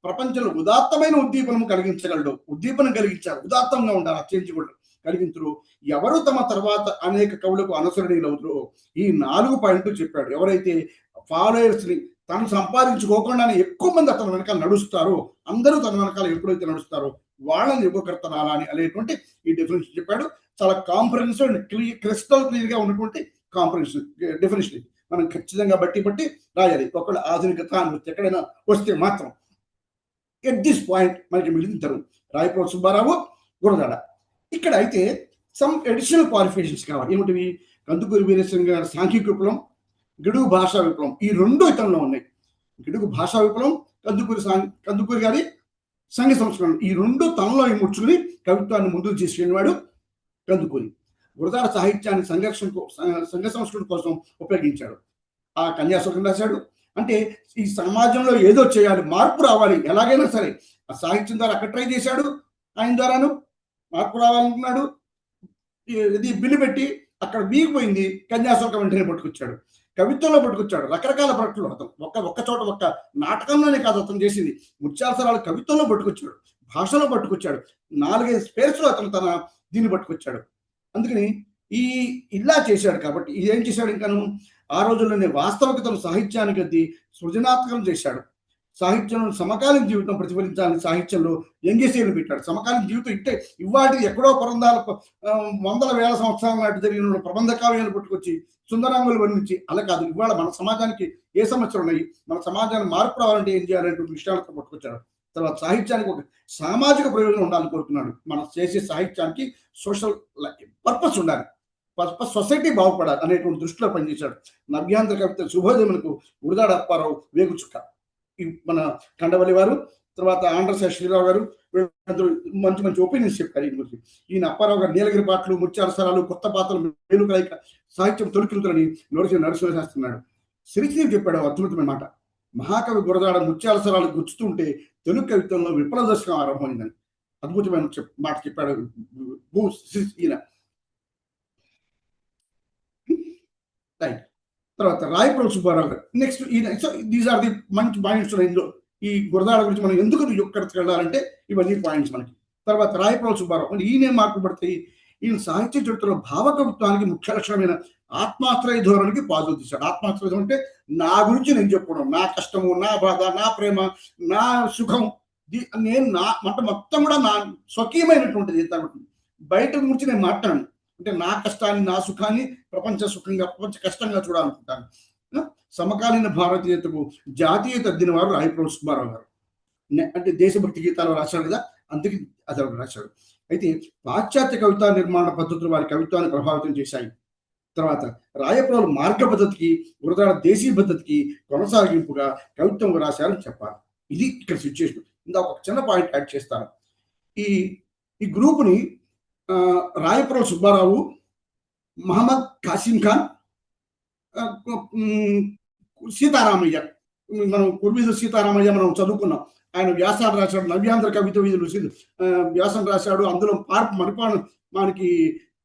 ప్రపంచంలో ఉదాత్తమైన ఉద్దీపనము కలిగించగలడు, ఉద్దీపనం కలిగించారు, ఉదాత్తంగా ఉండాలి, ఆ చేంజ్ కూడా కలిగించరు. ఎవరు తమ తర్వాత అనేక కవులకు అనుసరణీయులవుతారో, ఈ 4 పాయింట్లు చెప్పాడు. ఎవరైతే ఫాలోయర్స్ ని తను సంపాదించుకోకుండానే ఎక్కువ మంది అతని వెనకాల నడుస్తారో, అందరూ తన వెనకాల ఎప్పుడైతే నడుస్తారో వాళ్ళని యుగకర్త నాలని అనేటువంటి ఈ డెఫినేషన్ చెప్పాడు. చాలా కాంప్రహెన్సివ్ అండ్ క్రిస్టల్ క్లియర్ గా ఉన్నటువంటి కాంప్రహెన్సివ్ డెఫినేషన్ మనం ఖచ్చితంగా బట్టి రాయాలి. ఒకవేళ ఆధునికత అని ఎక్కడైనా వస్తే మాత్రం. ఎట్ దిస్ పాయింట్ మనకి మిగిలిన రాయపూడి సుబ్బారావు, గురజాడ. ఇక్కడ అయితే సమ్ అడిషనల్ క్వాలిఫికేషన్స్ కావాలి. ఏమిటివి? కందుకూరి వీరేశలింగం గారి సాంఘిక విప్లవం, గిడుగు భాషా విప్లవం, ఈ 2 ఇతరులో ఉన్నాయి. గిడుగు భాషా విప్లవం, కందుకూరి గారి సంఘ సంస్కరణ, ఈ 2 తనలో ముచ్చుకుని కవిత్వాన్ని ముందుకు తీసుకెళ్ళినవాడు కందుకూరి. గురజాడ సాహిత్యాన్ని సంఘ సంస్కరణ కోసం ఉపయోగించాడు. ఆ కన్యాశుల్కం రాశాడు. అంటే ఈ సమాజంలో ఏదో చేయాలి, మార్పు రావాలి, ఎలాగైనా సరే ఆ సాహిత్యం ద్వారా అక్కడ ట్రై చేశాడు, ఆయన ద్వారాను మార్పు రావాలనుకున్నాడు. ఇది బిల్లు పెట్టి అక్కడ వీగిపోయింది, కన్యాశుల్కం వెంటనే పట్టుకొచ్చాడు. కవిత్వంలో పట్టుకొచ్చాడు, రకరకాల ప్రకటనలు. అతను ఒక్క చోట ఒక్క నాటకంలోనే కాదు అతను చేసింది, ముత్యాలసరాలు కవిత్వంలో పట్టుకొచ్చాడు, భాషలో పట్టుకొచ్చాడు, 4-5 స్పేస్లో అతను తన దీన్ని పట్టుకొచ్చాడు. అందుకని ఈ ఇలా చేశాడు. కాబట్టి ఏం చేశాడు ఇంకాను, ఆ రోజుల్లోనే వాస్తవికతను సాహిత్యానికి అద్ది సృజనాత్మకం చేశాడు. సాహిత్యంలో సమకాలీన జీవితం ప్రతిఫలించాలని సాహిత్యంలో యంగేసేలు పెట్టాడు. సమకాలీన జీవితం ఇట్టే ఇవాటి ఎక్కడో పురందాల వందల వేల సంవత్సరాల నాటి జరిగిన ప్రబంధ కావ్యాలు పట్టుకొచ్చి సుందరాంగులు వర్ణించి అలా కాదు, ఇవాళ మన సమాజానికి ఏ సమస్యలు ఉన్నాయి, మన సమాజాన్ని మార్పు రావాలంటే ఏం చేయాలనేటువంటి విషయాలతో పట్టుకొచ్చాడు. తర్వాత సాహిత్యానికి ఒక సామాజిక ప్రయోజనం ఉండాలని కోరుకున్నాడు. మనం చేసే సాహిత్యానికి సోషల్ పర్పస్ ఉండాలి, సొసైటీ బాగుపడాలి అనేటువంటి దృష్టిలో పనిచేశాడు. నవ్యాంధ్ర కవిత శుభోదయమునకు గురదాడ అప్పారావు వేగుచుక్క, మన కండవల్లి వారు, తర్వాత ఆంధ్ర శ్రీరావు గారు, వీళ్ళందరూ మంచి మంచి ఒపీనియన్స్ చెప్పారు ఈ గురించి. ఈయన అప్పారావు గారు నీలగిరి పాటలు, ముత్యాలసరాలు, కొత్త పాత్రలు, మేలుకలైక సాహిత్యం తొలికిలుతులని నరసింహ శాస్త్రి శ్రీశ్రీ చెప్పాడు అద్భుతమైన మాట. మహాకవి గురదాడ ముత్యాలసరాలు గుచ్చుతుంటే తెలుగు కవిత్వంలో విప్లవ దర్శనం ఆరంభమైందని అద్భుతమైన మాట చెప్పాడు ఈయన. రైట్. తర్వాత రాయప్రోలు సుబ్బారావు గారు నెక్స్ట్. దీస్ ఆర్ ది మంచి పాయింట్స్ ఇందులో. ఈ గురదాడ గురించి మనం ఎందుకు ఎక్కడికి వెళ్ళాలంటే ఇవన్నీ పాయింట్స్ మనకి. తర్వాత రాయప్రోలు సుబ్బారావు ఈయనే మార్పు పడతాయి. ఈయన సాహిత్య చరిత్రలో భావకవిత్వానికి ముఖ్య లక్షణమైన ఆత్మాశ్రయ ధోరణికి పాదులు తీశాడు. ఆత్మాశ్రయం అంటే నా గురించి నేను చెప్పుకోవడం, నా కష్టము, నా బాధ, నా ప్రేమ, నా సుఖం, నేను నా అంటే మొత్తం కూడా నా స్వకీయమైనటువంటిది. బయట గురించి నేను మాట్లాడను, అంటే నా కష్టాన్ని, నా సుఖాన్ని ప్రపంచ సుఖంగా, ప్రపంచ కష్టంగా చూడాలనుకుంటాను. సమకాలీన భారతీయతకు జాతీయత అద్దిన వారు రాయప్రోలు సుబ్బారావు గారు. అంటే దేశభక్తి గీతాలు రాశాడు కదా, అందుకే అతను రాశాడు. అయితే పాశ్చాత్య కవితా నిర్మాణ పద్ధతులు వారి కవిత్వాన్ని ప్రభావితం చేశాయి. తర్వాత రాయప్రోలు మార్గ పద్ధతికి, గురదాడ దేశీయ పద్ధతికి కొనసాగింపుగా కవిత్వం రాశారని చెప్పాలి. ఇది ఇక్కడ సిచ్యుయేషన్. ఇందాక ఒక చిన్న పాయింట్ యాడ్ చేస్తాను. ఈ గ్రూపుని రాయప్రోలు సుబ్బారావు, మహమ్మద్ కాసిం ఖాన్, సీతారామయ్య, మనం కుర్మీదు సీతారామయ్య మనం చదువుకున్నాం. ఆయన వ్యాసాలు రాశాడు, నవ్యాంధ్ర కవిత వీధులు వ్యాసం రాశాడు. అందులో మనకి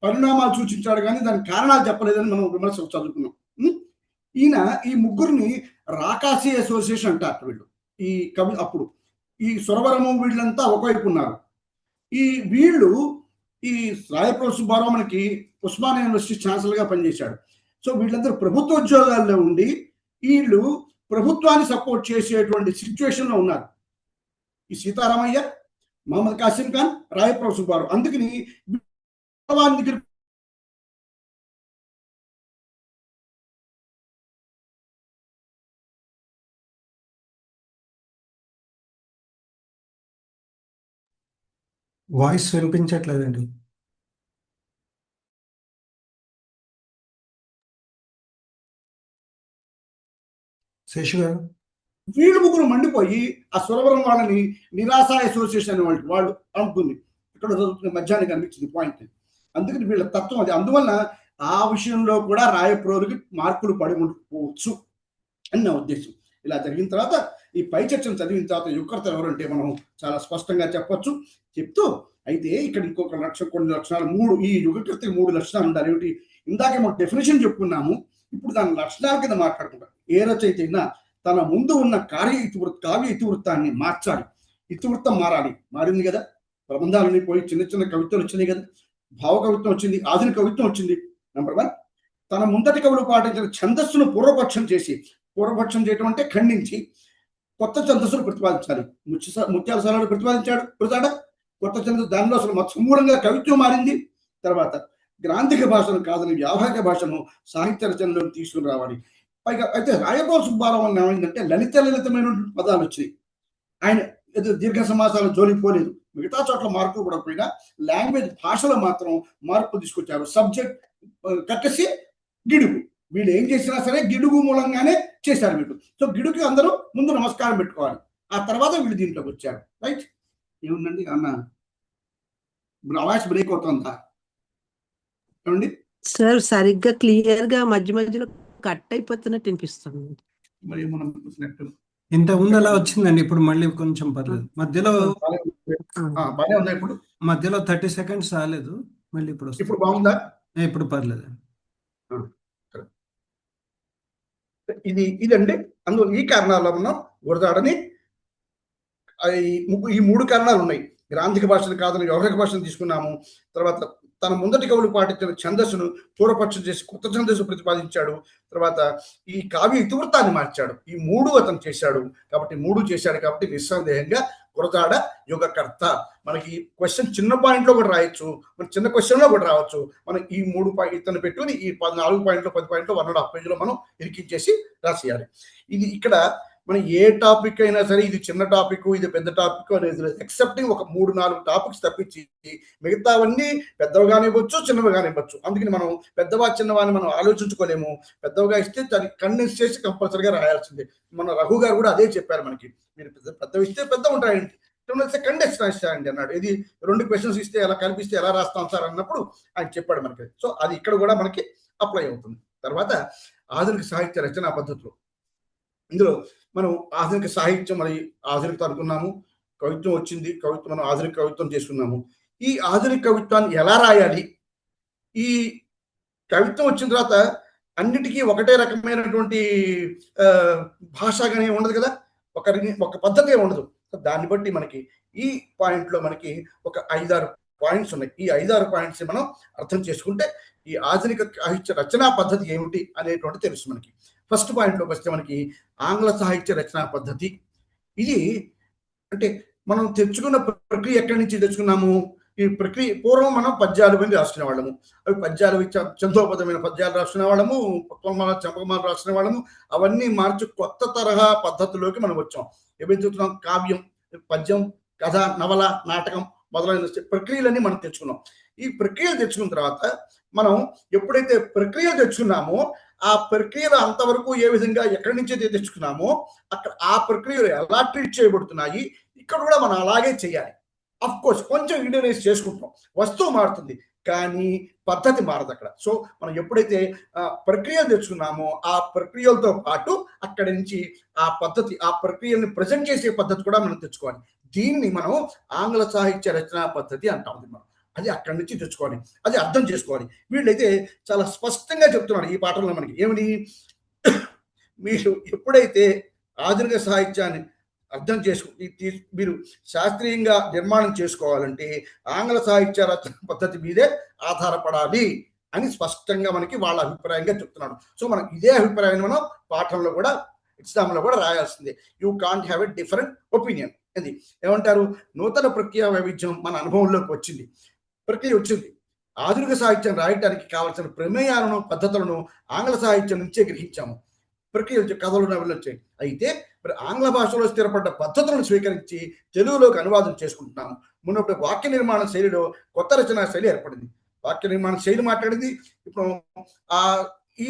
పరిణామాలు సూచించాడు, కానీ దాని కారణాలు చెప్పలేదని మనం విమర్శ చదువుకున్నాం. ఈయన ఈ ముగ్గురిని రాకాసి అసోసియేషన్ అంటారు వీళ్ళు. ఈ కవి అప్పుడు ఈ సురవరము వీళ్ళంతా ఒకవైపు ఉన్నారు. వీళ్ళు ఈ రాయప్రోలు సుబ్బారావు మనకి ఉస్మానియా యూనివర్సిటీ ఛాన్సలర్గా పనిచేశాడు. సో వీళ్ళందరూ ప్రభుత్వ ఉద్యోగాల్లో ఉండి వీళ్ళు ప్రభుత్వాన్ని సపోర్ట్ చేసేటువంటి సిచ్యువేషన్లో ఉన్నారు. ఈ సీతారామయ్య, మహమ్మద్ కాసిం ఖాన్, రాయప్రోలు సుబ్బారావు. అందుకని దగ్గర వాయిస్ వినిపించట్లేదండి. శేషు గారు, వీళ్ళు ముగ్గురు మండిపోయి ఆ సురవరం వాళ్ళని నిరాశ అసోసియేషన్ అనే వాళ్ళు అనుకుంది. ఇక్కడ చదువుతున్న మధ్యాహ్నం కనిపించింది పాయింట్. అందుకని వీళ్ళ తత్వం అది. అందువల్ల ఆ విషయంలో కూడా రాయప్రోలుకి మార్కులు పడి ఉండకపోవచ్చు అని నా ఉద్దేశం. ఇలా జరిగిన తర్వాత ఈ పై చర్చను చదివిన తర్వాత యువకర్త ఎవరంటే మనం చాలా స్పష్టంగా చెప్పొచ్చు. చెప్తూ అయితే ఇక్కడ ఇంకొక కొన్ని లక్షణాలు, ఈ యుగకర్తకి 3 లక్షణాలు ఉండాలి. ఏమిటి? ఇందాకే మనం డెఫినేషన్ చెప్పుకున్నాము, ఇప్పుడు దాని లక్షణాల కింద మాట్లాడుకుంటాం. ఏ రచయిత అయినా తన ముందు ఉన్న కావ్య ఇతివృత్తాన్ని మార్చాలి. ఇతివృత్తం మారింది కదా. ప్రబంధాలని పోయి చిన్న చిన్న కవిత్వాలు వచ్చినాయి కదా, భావ కవిత్వం వచ్చింది, ఆధునిక కవిత్వం వచ్చింది. నెంబర్ 1, తన ముందటి కవులు పాటించిన ఛందస్సును పూర్వపక్షం చేయటం అంటే ఖండించి కొత్త ఛందస్సును ప్రతిపాదించాలి. ముత్యాలసరాలు ప్రతిపాదించాడు గురదాడ, కొత్త ఛందస్సు. దానిలో అసలు సమూలంగా కవిత్వం మారింది. తర్వాత గ్రాంధిక భాషను కాదని వ్యావహారిక భాషను సాహిత్య రచనలో తీసుకుని రావాలి. పైగా అయితే రాయప్రోలు సుబ్బారావు ఏమైందంటే లలితమైన పదాలు వచ్చాయి. ఆయన దీర్ఘ సమాసాలు జోలికి పోలేదు. మిగతా చోట్ల మార్పు కూడా పోయినా లాంగ్వేజ్ భాషలో మాత్రం మార్పు తీసుకొచ్చారు. సబ్జెక్ట్ కట్టేసి గిడుగు, వీళ్ళు ఏం చేసినా సరే గిడుగు మూలంగానే చేశారు వీళ్ళు. సో గిడుగుకి అందరూ ముందు నమస్కారం పెట్టుకోవాలి, ఆ తర్వాత వీళ్ళు దీంట్లోకి వచ్చారు. రైట్. ఏముందండి అన్న వాయిస్ బ్రేక్ అవుతుందా ఏమండి? సార్ సరిగ్గా క్లియర్ గా మధ్య మధ్యలో కట్ అయిపోతున్నట్టు అనిపిస్తుంది. మరి మనం ఇంత ముందు అలా వచ్చిందండి, ఇప్పుడు మళ్ళీ కొంచెం పర్లేదు. మధ్యలో బాగా ఉందా? ఇప్పుడు మధ్యలో 30 సెకండ్స్ రాలేదు, మళ్ళీ ఇప్పుడు బాగుందా? ఇప్పుడు పర్లేదు. ఇదండి. అందులో ఈ కారణాల్లో మనం గురజాడని ఈ 3 కారణాలు ఉన్నాయి. గ్రాంధిక భాషను కాదని వ్యవహారిక భాషను తీసుకున్నాము. తర్వాత తన ముందటి కవులు పాటించిన ఛందస్సును పూర్వపక్షం చేసి కొత్త ఛందస్సు ప్రతిపాదించాడు. తర్వాత ఈ కావ్య ఇతివృత్తాన్ని మార్చాడు. ఈ 3 అతను చేశాడు. కాబట్టి 3 చేశాడు కాబట్టి నిస్సందేహంగా గురజాడ యుగకర్త. మనకి క్వశ్చన్ చిన్న పాయింట్లో కూడా రాయొచ్చు, మన చిన్న క్వశ్చన్లో కూడా రావచ్చు. మనం ఈ 3 ఇతను పెట్టుకుని ఈ 14 పాయింట్లు 10 పాయింట్లు 1.5 పేజీలో మనం ఇరికించేసి రాసేయాలి. ఇది ఇక్కడ మనం ఏ టాపిక్ అయినా సరే ఇది చిన్న టాపిక్ ఇది పెద్ద టాపిక్ అనేది లేదు. ఎక్సెప్టింగ్ ఒక 3-4 టాపిక్స్ తప్పించి మిగతావన్నీ పెద్దవిగానే ఇవ్వచ్చు, చిన్నవిగానే ఇవ్వచ్చు. అందుకని మనం పెద్దవా చిన్నవాని మనం ఆలోచించుకోలేము. పెద్దవిగా ఇస్తే దాన్ని కండెన్స్ చేసి కంపల్సరీగా రాయాల్సిందే. మన రఘు గారు కూడా అదే చెప్పారు మనకి. మీరు పెద్దవి ఇస్తే పెద్ద ఉంటాయండి, చిన్న కండెన్స్ రాస్తాయండి అన్నాడు. ఇది 2 క్వశ్చన్స్ ఇస్తే ఎలా కల్పిస్తే ఎలా రాస్తాం సార్ అన్నప్పుడు ఆయన చెప్పాడు మనకి. సో అది ఇక్కడ కూడా మనకి అప్లై అవుతుంది. తర్వాత ఆధునిక సాహిత్య రచనా పద్ధతులు. ఇందులో మనం ఆధునిక సాహిత్యం మరి ఆధునికత అనుకున్నాము, కవిత్వం వచ్చింది, కవిత్వం మనం ఆధునిక కవిత్వం చేసుకున్నాము. ఈ ఆధునిక కవిత్వాన్ని ఎలా రాయాలి? ఈ కవిత్వం వచ్చిన తర్వాత అన్నిటికీ ఒకటే రకమైనటువంటి భాష కానీ ఉండదు కదా, ఒక పద్ధతి ఉండదు. దాన్ని బట్టి మనకి ఈ పాయింట్లో మనకి ఒక 5-6 పాయింట్స్ ఉన్నాయి. ఈ 5-6 పాయింట్స్ మనం అర్థం చేసుకుంటే ఈ ఆధునిక సాహిత్య రచనా పద్ధతి ఏమిటి అనేటువంటి తెలుసు మనకి. ఫస్ట్ పాయింట్లోకి వస్తే మనకి ఆంగ్ల సాహిత్య రచనా పద్ధతి. ఇది అంటే మనం తెచ్చుకున్న ప్రక్రియ ఎక్కడి నుంచి తెచ్చుకున్నాము? ఈ ప్రక్రియ పూర్వం మనం పద్యాలు మీద రాసుకునే వాళ్ళము. అవి పద్యాలు చందోపదమైన పద్యాలు రాసుకునే వాళ్ళము, చంపకమాల రాసుకునే వాళ్ళము. అవన్నీ మార్చి కొత్త తరహా పద్ధతిలోకి మనం వచ్చాం. ఏమైతే చూస్తున్నాం? కావ్యం, పద్యం, కథ, నవల, నాటకం మొదలైన ప్రక్రియలన్నీ మనం తెచ్చుకున్నాం. ఈ ప్రక్రియలు తెచ్చుకున్న తర్వాత మనం ఎప్పుడైతే ప్రక్రియలు తెచ్చుకున్నామో ఆ ప్రక్రియలు అంతవరకు ఏ విధంగా ఎక్కడి నుంచి అయితే తెచ్చుకున్నామో అక్కడ ఆ ప్రక్రియలు ఎలా ట్రీట్ చేయబడుతున్నాయి ఇక్కడ కూడా మనం అలాగే చేయాలి. అఫ్ కోర్స్ కొంచెం ఇండియనైజ్ చేసుకుంటాం, వస్తువు మారుతుంది కానీ పద్ధతి మారదు అక్కడ. సో మనం ఎప్పుడైతే ప్రక్రియలు తెచ్చుకున్నామో ఆ ప్రక్రియలతో పాటు అక్కడి నుంచి ఆ పద్ధతి, ఆ ప్రక్రియల్ని ప్రజెంట్ చేసే పద్ధతి కూడా మనం తెచ్చుకోవాలి. దీన్ని మనం ఆంగ్ల సాహిత్య రచనా పద్ధతి అంటాం. మనం అది అక్కడి నుంచి తెచ్చుకోవాలి, అది అర్థం చేసుకోవాలి. వీళ్ళైతే చాలా స్పష్టంగా చెప్తున్నారు ఈ పాఠంలో మనకి. ఏమని? మీరు ఎప్పుడైతే ఆధునిక సాహిత్యాన్ని అర్థం మీరు శాస్త్రీయంగా నిర్మాణం చేసుకోవాలంటే ఆంగ్ల సాహిత్య రచన పద్ధతి మీదే ఆధారపడాలి అని స్పష్టంగా మనకి వాళ్ళ అభిప్రాయంగా చెప్తున్నాడు. సో మనం ఇదే అభిప్రాయాన్ని మనం పాఠంలో కూడా ఎగ్జామ్లో కూడా రాయాల్సిందే. You can't have a different opinion. అది ఏమంటారు? నూతన ప్రక్రియ వైవిధ్యం మన అనుభవంలోకి వచ్చింది, ప్రక్రియ వచ్చింది. ఆధునిక సాహిత్యం రాయటానికి కావాల్సిన ప్రమేయాలను పద్ధతులను ఆంగ్ల సాహిత్యం నుంచే గ్రహించాము. ప్రక్రియ కథలు నవలు వచ్చాయి. అయితే మరి ఆంగ్ల భాషలో స్థిరపడ్డ పద్ధతులను స్వీకరించి తెలుగులోకి అనువాదం చేసుకుంటున్నాము. మునుపటి వాక్య నిర్మాణ శైలిలో కొత్త రచనా శైలి ఏర్పడింది. వాక్య నిర్మాణ శైలి మాట్లాడింది. ఇప్పుడు ఈ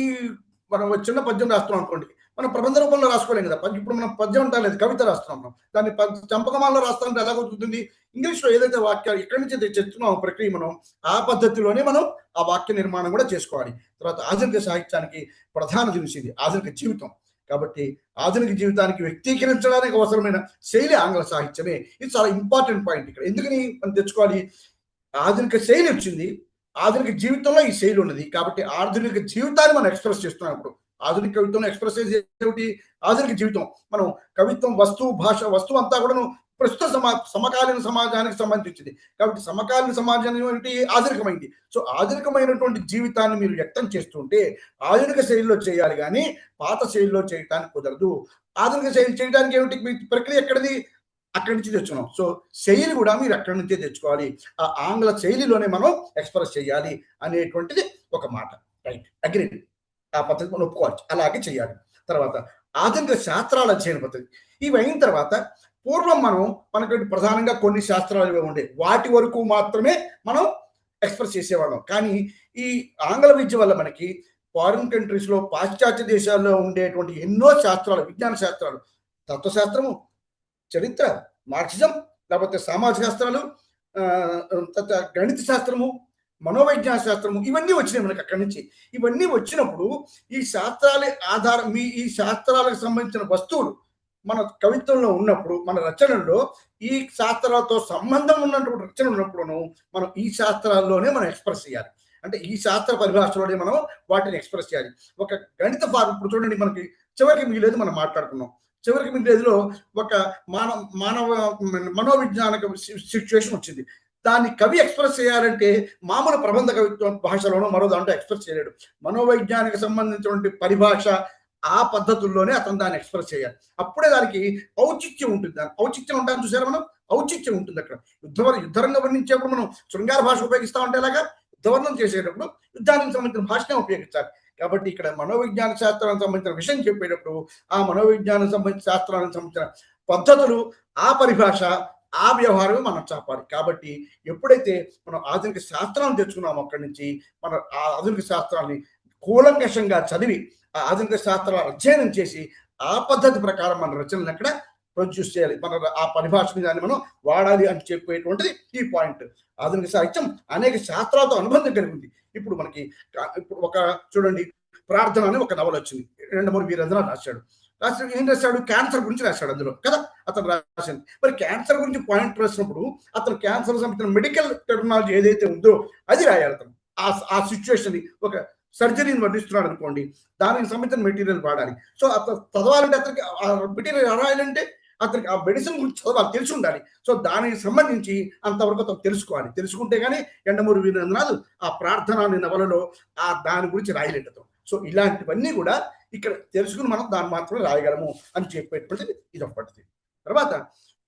మనం చిన్న పద్యం రాస్తున్నాం అనుకోండి, మనం ప్రబంధ రూపంలో రాసుకోలేం కదా. ఇప్పుడు మనం పద్యం అంటా లేదు, కవిత రాస్తున్నాం. దాన్ని చంపకమాలలో రాస్తామంటే ఎలా కుదురుతుంది? ఇంగ్లీష్లో ఏదైతే వాక్యాలు ఎక్కడి నుంచి తెచ్చుకున్నాం ప్రక్రియ మనం ఆ పద్ధతిలోనే మనం ఆ వాక్య నిర్మాణం కూడా చేసుకోవాలి. తర్వాత ఆధునిక సాహిత్యానికి ప్రధాన దినిసింది ఆధునిక జీవితం. కాబట్టి ఆధునిక జీవితానికి వ్యక్తీకరించడానికి అవసరమైన శైలి ఆంగ్ల సాహిత్యమే. ఇది చాలా ఇంపార్టెంట్ పాయింట్ ఇక్కడ. ఎందుకని మనం తెచ్చుకోవాలి? ఆధునిక శైలి వచ్చింది, ఆధునిక జీవితంలో ఈ శైలి ఉన్నది. కాబట్టి ఆధునిక జీవితాన్ని మనం ఎక్స్ప్రెస్ చేస్తున్నాం. ఇప్పుడు ఆధునిక కవిత్వంలో ఎక్స్ప్రెస్ ఏమిటి? ఆధునిక జీవితం. మనం కవిత్వం వస్తువు, భాష, వస్తువు అంతా కూడా ప్రస్తుత సమకాలీన సమాజానికి సంబంధించింది. కాబట్టి సమకాలీన సమాజం ఏమిటి? ఆధునికమైంది. సో ఆధునికమైనటువంటి జీవితాన్ని మీరు వ్యక్తం చేస్తుంటే ఆధునిక శైలిలో చేయాలి కానీ పాత శైలిలో చేయడానికి కుదరదు. ఆధునిక శైలి చేయడానికి ఏమిటి? మీ ప్రక్రియ ఎక్కడిది? అక్కడి నుంచి తెచ్చుకున్నాం. సో శైలి కూడా మీరు అక్కడి నుంచే తెచ్చుకోవాలి. ఆ ఆంగ్ల శైలిలోనే మనం ఎక్స్ప్రెస్ చేయాలి అనేటువంటిది ఒక మాట. Right, agree. ఆ పద్ధతి మనం ఒప్పుకోవచ్చు, అలాగే చేయాలి. తర్వాత ఆధునిక శాస్త్రాల అధ్యయన పద్ధతి. ఇవి అయిన తర్వాత పూర్వం మనకు ప్రధానంగా కొన్ని శాస్త్రాలు ఉండే వాటి వరకు మాత్రమే మనం ఎక్స్ప్రెస్ చేసేవాళ్ళం. కానీ ఈ ఆంగ్ల విద్య వల్ల మనకి ఫారిన్ కంట్రీస్లో, పాశ్చాత్య దేశాల్లో ఉండేటువంటి ఎన్నో శాస్త్రాలు, విజ్ఞాన శాస్త్రాలు, తత్వశాస్త్రము, చరిత్ర, మార్క్సిజం, లేకపోతే సామాజిక శాస్త్రాలు, గణిత శాస్త్రము, మనోవైజ్ఞాన శాస్త్రము, ఇవన్నీ వచ్చినాయి మనకి అక్కడి నుంచి. ఇవన్నీ వచ్చినప్పుడు ఈ శాస్త్రాల ఆధారం, ఈ శాస్త్రాలకు సంబంధించిన వస్తువులు మన కవిత్వంలో ఉన్నప్పుడు, మన రచనల్లో ఈ శాస్త్రాలతో సంబంధం ఉన్నటువంటి రచన ఉన్నప్పుడు మనం ఈ శాస్త్రాల్లోనే మనం ఎక్స్ప్రెస్ చేయాలి. అంటే ఈ శాస్త్ర పరిభాషలోనే మనం వాటిని ఎక్స్ప్రెస్ చేయాలి. ఒక గణిత ఫార్ములా, ఇప్పుడు చూడండి మనకి చివరికి మిగిలేదు మనం మాట్లాడుకున్నాం. చివరికి మిగిలేదిలో ఒక మానవ మనోవిజ్ఞానిక సిచ్యువేషన్ వచ్చింది. దాన్ని కవి ఎక్స్ప్రెస్ చేయాలంటే మామూలు ప్రబంధ కవిత్వం భాషలోనో మరో దాంట్లో ఎక్స్ప్రెస్ చేయలేడు. మనోవైజ్ఞానిక సంబంధించినటువంటి పరిభాష ఆ పద్ధతుల్లోనే అతను దాన్ని ఎక్స్ప్రెస్ చేయాలి. అప్పుడే దానికి ఔచిత్యం ఉంటుంది. దాని ఔచిత్యం ఉంటాను చూసారా మనం, ఔచిత్యం ఉంటుంది అక్కడ. యుద్ధరంగం వర్ణించేప్పుడు మనం శృంగార భాష ఉపయోగిస్తా ఉంటే ఎలాగా, యుద్ధవర్ణం చేసేటప్పుడు యుద్ధానికి సంబంధించిన భాషనే ఉపయోగించాలి. కాబట్టి ఇక్కడ మనోవిజ్ఞాన శాస్త్రానికి సంబంధించిన విషయం చెప్పేటప్పుడు ఆ మనోవిజ్ఞానం సంబంధించిన శాస్త్రానికి సంబంధించిన పద్ధతులు, ఆ పరిభాష, ఆ వ్యవహారమే మనం చెప్పాలి. కాబట్టి ఎప్పుడైతే మనం ఆధునిక శాస్త్రాన్ని తెచ్చుకున్నామో అక్కడి నుంచి మన ఆ ఆధునిక శాస్త్రాన్ని కూలంకషంగా చదివి ఆ ఆధునిక శాస్త్రాల అధ్యయనం చేసి ఆ పద్ధతి ప్రకారం మన రచనలు ఎక్కడ ప్రొడ్యూస్ చేయాలి, మన ఆ పరిభాషని దాన్ని మనం వాడాలి అని చెప్పేటువంటిది ఈ పాయింట్. ఆధునిక సాహిత్యం అనేక శాస్త్రాలతో అనుబంధం కలిగి ఉంది. ఇప్పుడు మనకి ఇప్పుడు ఒక చూడండి, ప్రార్థన అని ఒక నవల వచ్చింది, యండమూరి వీరేంద్రనాథ్ రాశాడు. ఏం రాశాడు, క్యాన్సర్ గురించి రాశాడు అందులో కదా అతను రాసింది. మరి క్యాన్సర్ గురించి పాయింట్ రాసినప్పుడు అతను క్యాన్సర్ సంబంధించిన మెడికల్ టెక్నాలజీ ఏదైతే ఉందో అది రాయాలి. అతను ఆ సిచ్యువేషన్ ఒక సర్జరీని వర్ణిస్తున్నాడు అనుకోండి, దానికి సంబంధించిన మెటీరియల్ వాడాలి. సో అతను చదవాలంటే అతనికి ఆ మెటీరియల్ రాయాలంటే అతనికి ఆ మెడిసిన్ గురించి చదవాలి, తెలిసి ఉండాలి. సో దానికి సంబంధించి అంతవరకు అతను తెలుసుకోవాలి. తెలుసుకుంటే కానీ యండమూరి వీరేంద్రనాథ్ ఆ ప్రార్థన అనే నవలలో ఆ దాని గురించి రాయలేదు అతను. సో ఇలాంటివన్నీ కూడా ఇక్కడ తెలుసుకుని మనం దాన్ని మాత్రమే రాయగలము అని చెప్పేటువంటిది ఇది ఒక పద్ధతి. తర్వాత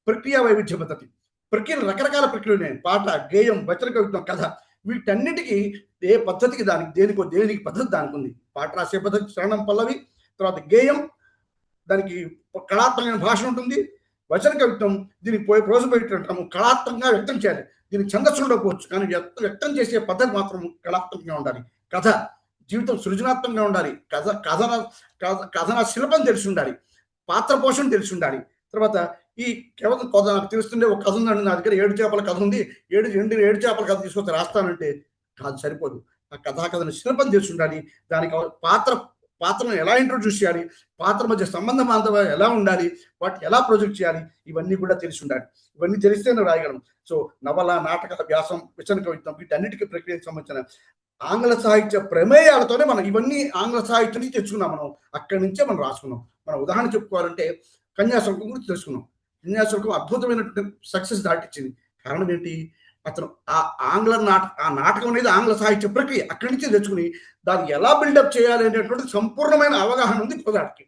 ప్రక్రియ వైవిధ్య పద్ధతి. ప్రక్రియలు రకరకాల ప్రక్రియలు ఉన్నాయి. పాట, గేయం, వచన కవిత్వం, కథ, వీటన్నిటికీ ఏ పద్ధతికి దేనికి పద్ధతి దానికి ఉంది. పాట రాసే పద్ధతి శరణం పల్లవి, తర్వాత గేయం దానికి కళాత్మకమైన భాష ఉంటుంది. వచన కవిత్వం దీనికి ప్రోజ పెట్టడం కళాత్మకంగా వ్యక్తం చేయాలి. దీనికి ఛందస్సు ఉండకపోవచ్చు, కానీ వ్యక్తం చేసే పద్ధతి మాత్రం కళాత్మకంగా ఉండాలి. కథ జీవితం సృజనాత్మకంగా ఉండాలి. కథన శిల్పం తెలిసి ఉండాలి. పాత్ర పోషణ తెలిసి ఉండాలి. తర్వాత ఈ కేవలం కథ నాకు తెలుస్తుండే ఒక కథ ఉందండి, నా దగ్గర 7 చేపల కథ ఉంది, 7 చేపల కథ తీసుకొచ్చి రాస్తానంటే కాదు, సరిపోదు. ఆ కథన శిల్పం తెలిసి ఉండాలి. దానికి పాత్రను ఎలా ఇంట్రొడ్యూస్ చేయాలి, పాత్ర మధ్య సంబంధం ఎలా ఉండాలి, వాటిని ఎలా ప్రొజెక్ట్ చేయాలి, ఇవన్నీ కూడా తెలిసి ఉండాలి. ఇవన్నీ తెలిస్తే నేను రాయగలను. సో నవల, నాటక, వ్యాసం, వచన కవిత్వం వీటన్నిటికీ ప్రక్రియకు సంబంధించిన ఆంగ్ల సాహిత్య ప్రమేయాలతోనే మనం ఇవన్నీ ఆంగ్ల సాహిత్యం నుంచి తెచ్చుకున్నాం. మనం అక్కడి నుంచే మనం రాసుకున్నాం. మనం ఉదాహరణ చెప్పుకోవాలంటే కన్యాశుల్కం గురించి తెలుసుకున్నాం. కన్యాశుల్కం అద్భుతమైనటువంటి సక్సెస్ దాటిచ్చింది. కారణం ఏంటి, అతను ఆ నాటకం అనేది ఆంగ్ల సాహిత్య ప్రక్రియ అక్కడి నుంచి తెచ్చుకుని దాన్ని ఎలా బిల్డప్ చేయాలి అనేటువంటి సంపూర్ణమైన అవగాహన ఉంది గురదాడికి.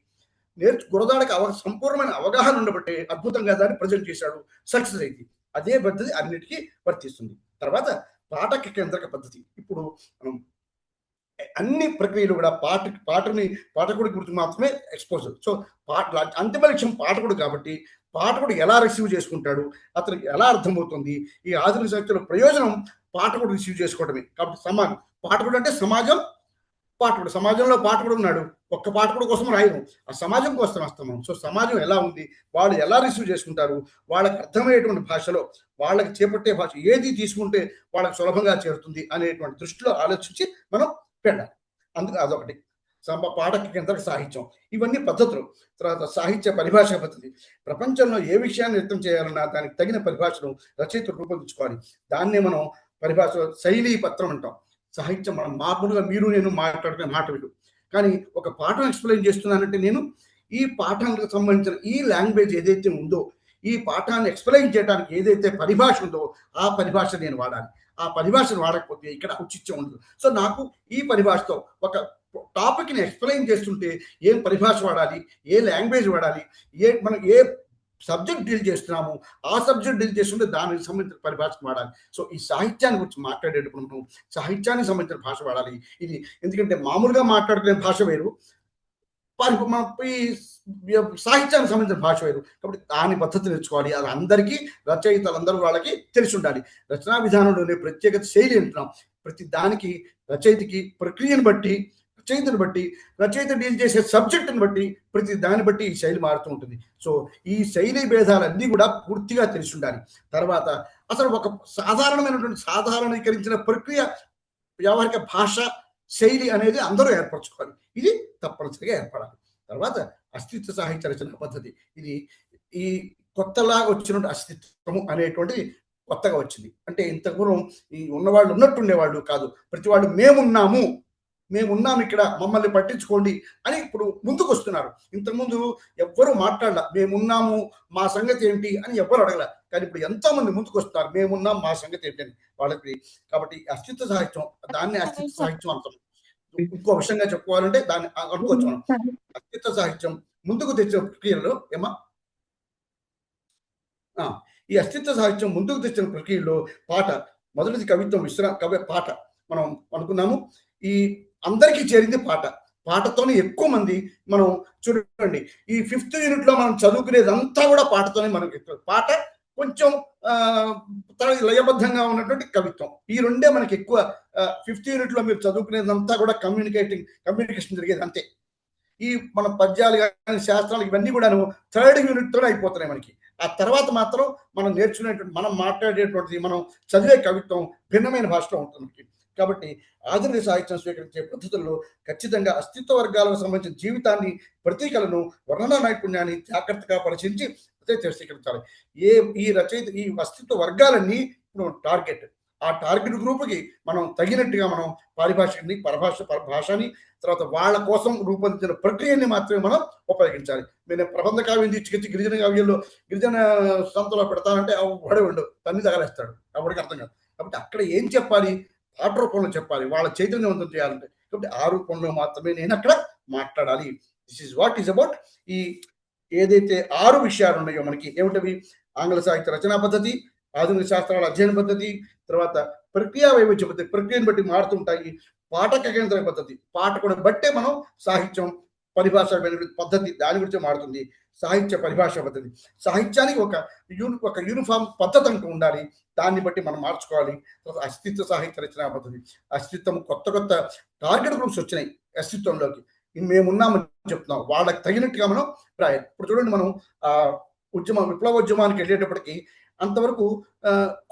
గురదాడికి సంపూర్ణమైన అవగాహన ఉండబట్టే అద్భుతంగా దాన్ని ప్రజెంట్ చేశాడు, సక్సెస్ అయింది. అదే పద్ధతి అన్నిటికీ వర్తిస్తుంది. తర్వాత పాఠక కేంద్రక పద్ధతి. ఇప్పుడు మనం అన్ని ప్రక్రియలు కూడా పాఠకుడి గురించి మాత్రమే ఎక్స్పోజర్. సో అంతిమ లక్ష్యం పాఠకుడు కాబట్టి పాఠకుడు ఎలా రిసీవ్ చేసుకుంటాడు, అతనికి ఎలా అర్థమవుతుంది, ఈ ఆధునిక సాహిత్యంలో ప్రయోజనం పాఠకుడు రిసీవ్ చేసుకోవడమే. కాబట్టి పాఠకుడు అంటే సమాజంలో పాఠకుడు ఉన్నాడు. ఒక్క పాఠకుడు కోసం రాయను, ఆ సమాజం కోసం వస్తాం. సో సమాజం ఎలా ఉంది, వాళ్ళు ఎలా రిసీవ్ చేసుకుంటారు, వాళ్ళకి అర్థమయ్యేటువంటి భాషలో వాళ్ళకి చేపట్టే భాష ఏది తీసుకుంటే వాళ్ళకి సులభంగా చేరుతుంది అనేటువంటి దృష్టిలో ఆలోచించి మనం పెట్టాలి. అందుకు అదొకటి. పాఠక కేంద్రక సాహిత్యం, ఇవన్నీ పద్ధతులు. తర్వాత సాహిత్య పరిభాష పద్ధతి. ప్రపంచంలో ఏ విషయాన్ని వ్యక్తం చేయాలన్నా దానికి తగిన పరిభాషను రచయితలు రూపొందించుకోవాలి. దాన్నే మనం పరిభాష శైలీ పత్రం అంటాం. సాహిత్యం మనం మామూలుగా మీరు నేను మాట్లాడుకునే మాట వీడు, కానీ ఒక పాఠం ఎక్స్ప్లెయిన్ చేస్తున్నానంటే నేను ఈ పాఠానికి సంబంధించిన ఈ లాంగ్వేజ్ ఏదైతే ఉందో, ఈ పాఠాన్ని ఎక్స్ప్లెయిన్ చేయడానికి ఏదైతే పరిభాష ఉందో ఆ పరిభాష నేను వాడాలి. ఆ పరిభాషను వాడకపోతే ఇక్కడ ఔచిత్యం ఉండదు. సో నాకు ఈ పరిభాషతో ఒక టాపిక్ని ఎక్స్ప్లెయిన్ చేస్తుంటే ఏం పరిభాష వాడాలి, ఏ లాంగ్వేజ్ వాడాలి, మనం ఏ సబ్జెక్ట్ డీల్ చేస్తున్నాము ఆ సబ్జెక్ట్ డీల్ చేస్తుంటే దానికి సంబంధించిన పరిభాష వాడాలి. సో ఈ సాహిత్యాన్ని గురించి మాట్లాడేటప్పుడు మనం సాహిత్యానికి సంబంధించిన భాష వాడాలి. ఇది ఎందుకంటే మామూలుగా మాట్లాడుకునే భాష వేరు, ఈ సాహిత్యానికి సంబంధించిన భాష వేరు. కాబట్టి దాని పద్ధతి నేర్చుకోవాలి. అది అందరికీ రచయితలందరూ వాళ్ళకి తెలిసి ఉండాలి. రచనా విధానంలోనే ప్రత్యేకత శైలి అంటున్నాం. ప్రతి దానికి రచయితకి ప్రక్రియను బట్టి, రచయిత డీల్ చేసే సబ్జెక్టుని బట్టి, ప్రతి దాన్ని బట్టి ఈ శైలి మారుతూ ఉంటుంది. సో ఈ శైలి భేదాలన్నీ కూడా పూర్తిగా తెలిసి ఉండాలి. తర్వాత అసలు ఒక సాధారణీకరించిన ప్రక్రియ, వ్యవహారిక భాష శైలి అనేది అందరూ ఏర్పరచుకోవాలి. ఇది తప్పనిసరిగా ఏర్పడాలి. తర్వాత అస్తిత్వ సాహిత్య రచన పద్ధతి. ఇది ఈ కొత్తలా వచ్చిన అస్తిత్వము అనేటువంటిది కొత్తగా వచ్చింది. అంటే ఇంతకు పూర్వం ఈ ఉన్నవాళ్ళు ఉన్నట్టుండేవాళ్ళు కాదు, ప్రతి వాళ్ళు మేమున్నాము, మేమున్నాం ఇక్కడ, మమ్మల్ని పట్టించుకోండి అని ఇప్పుడు ముందుకు వస్తున్నారు. ఇంతకుముందు ఎవ్వరూ మాట్లాడలా, మేమున్నాము మా సంగతి ఏంటి అని ఎవ్వరు అడగల. కానీ ఇప్పుడు ఎంతో మంది ముందుకు వస్తున్నారు, మేమున్నాం మా సంగతి ఏంటి అని వాళ్ళకి. కాబట్టి అస్తిత్వ సాహిత్యం, దాన్ని అస్తిత్వ సాహిత్యం అంటాం. ఇంకో విషయంగా చెప్పుకోవాలంటే దాన్ని అనుకోవచ్చు మనం. అస్తిత్వ సాహిత్యం ముందుకు తెచ్చే ప్రక్రియలో ఈ అస్తిత్వ సాహిత్యం ముందుకు తెచ్చిన ప్రక్రియలో పాట, మొదటిది కవిత్వం, పాట మనం అనుకున్నాము. ఈ అందరికీ చేరింది పాట. పాటతోనే ఎక్కువ మంది మనం చూడండి, ఈ 5th యూనిట్లో మనం చదువుకునేదంతా కూడా పాటతోనే మనకి. పాట కొంచెం లయబద్ధంగా ఉన్నటువంటి కవిత్వం, ఈ రెండే మనకి ఎక్కువ. 5th యూనిట్లో మీరు చదువుకునేదంతా కూడా కమ్యూనికేషన్ జరిగేది అంతే. ఈ మన పద్యాలు కానీ శాస్త్రాలు ఇవన్నీ కూడాను 3rd యూనిట్తోనే అయిపోతున్నాయి మనకి. ఆ తర్వాత మాత్రం మనం నేర్చుకునేటువంటి, మనం మాట్లాడేటువంటిది, మనం చదివే కవిత్వం భిన్నమైన భాషలో ఉంటుంది. కాబట్టి ఆధునిక సాహిత్యం స్వీకరించే పద్ధతుల్లో ఖచ్చితంగా అస్తిత్వ వర్గాలకు సంబంధించిన జీవితాన్ని, ప్రతీకలను, వర్ణనా నైపుణ్యాన్ని జాగ్రత్తగా పరిశీలించి స్వీకరించాలి. ఈ రచయిత ఈ అస్తిత్వ వర్గాలన్నీ టార్గెట్, ఆ టార్గెట్ గ్రూప్కి మనం తగినట్టుగా మనం పారిభాషని, భాషని, తర్వాత వాళ్ళ కోసం రూపొందించిన ప్రక్రియని మాత్రమే మనం ఉపయోగించాలి. నేను ప్రబంధ కావ్యం తీసుకొచ్చి గిరిజన కావ్యంలో, గిరిజన సంతలో పెడతానంటే వాడే ఉండు తన్ని తగలేస్తాడు, అప్పటికి అర్థం కాదు. కాబట్టి అక్కడ ఏం చెప్పాలి, పాట రూపంలో చెప్పాలి, వాళ్ళ చైతన్యవంతం చేయాలంటే. కాబట్టి ఆ రూపంలో మాత్రమే నేను అక్కడ మాట్లాడాలి. This is what is about ఈ ఏదైతే 6 విషయాలు ఉన్నాయో మనకి. ఏమిటవి? ఆంగ్ల సాహిత్య రచనా పద్ధతి, ఆధునిక శాస్త్రాల అధ్యయన పద్ధతి, తర్వాత ప్రక్రియా వైవిధ్య పద్ధతి, ప్రక్రియను బట్టి మారుతుంటాయి. పాఠక కేంద్ర పద్ధతి, పాఠకుడు బట్టే మనం సాహిత్యం పరిభాష పద్ధతి దాని గురించి మారుతుంది. సాహిత్య పరిభాష పద్ధతి, సాహిత్యానికి ఒక యూనిఫామ్ పద్ధతి అంటూ ఉండాలి, దాన్ని బట్టి మనం మార్చుకోవాలి. తర్వాత అస్తిత్వ సాహిత్య రచనా పద్ధతి, అస్తిత్వం కొత్త టార్గెట్ గ్రూప్స్ వచ్చినాయి అస్తిత్వంలోకి, మేమున్నామని చెప్తున్నాం, వాళ్ళకి తగినట్టుగా మనం రాయాలి. ఇప్పుడు చూడండి, మనం విప్లవోద్యమానికి వెళ్ళేటప్పటికి అంతవరకు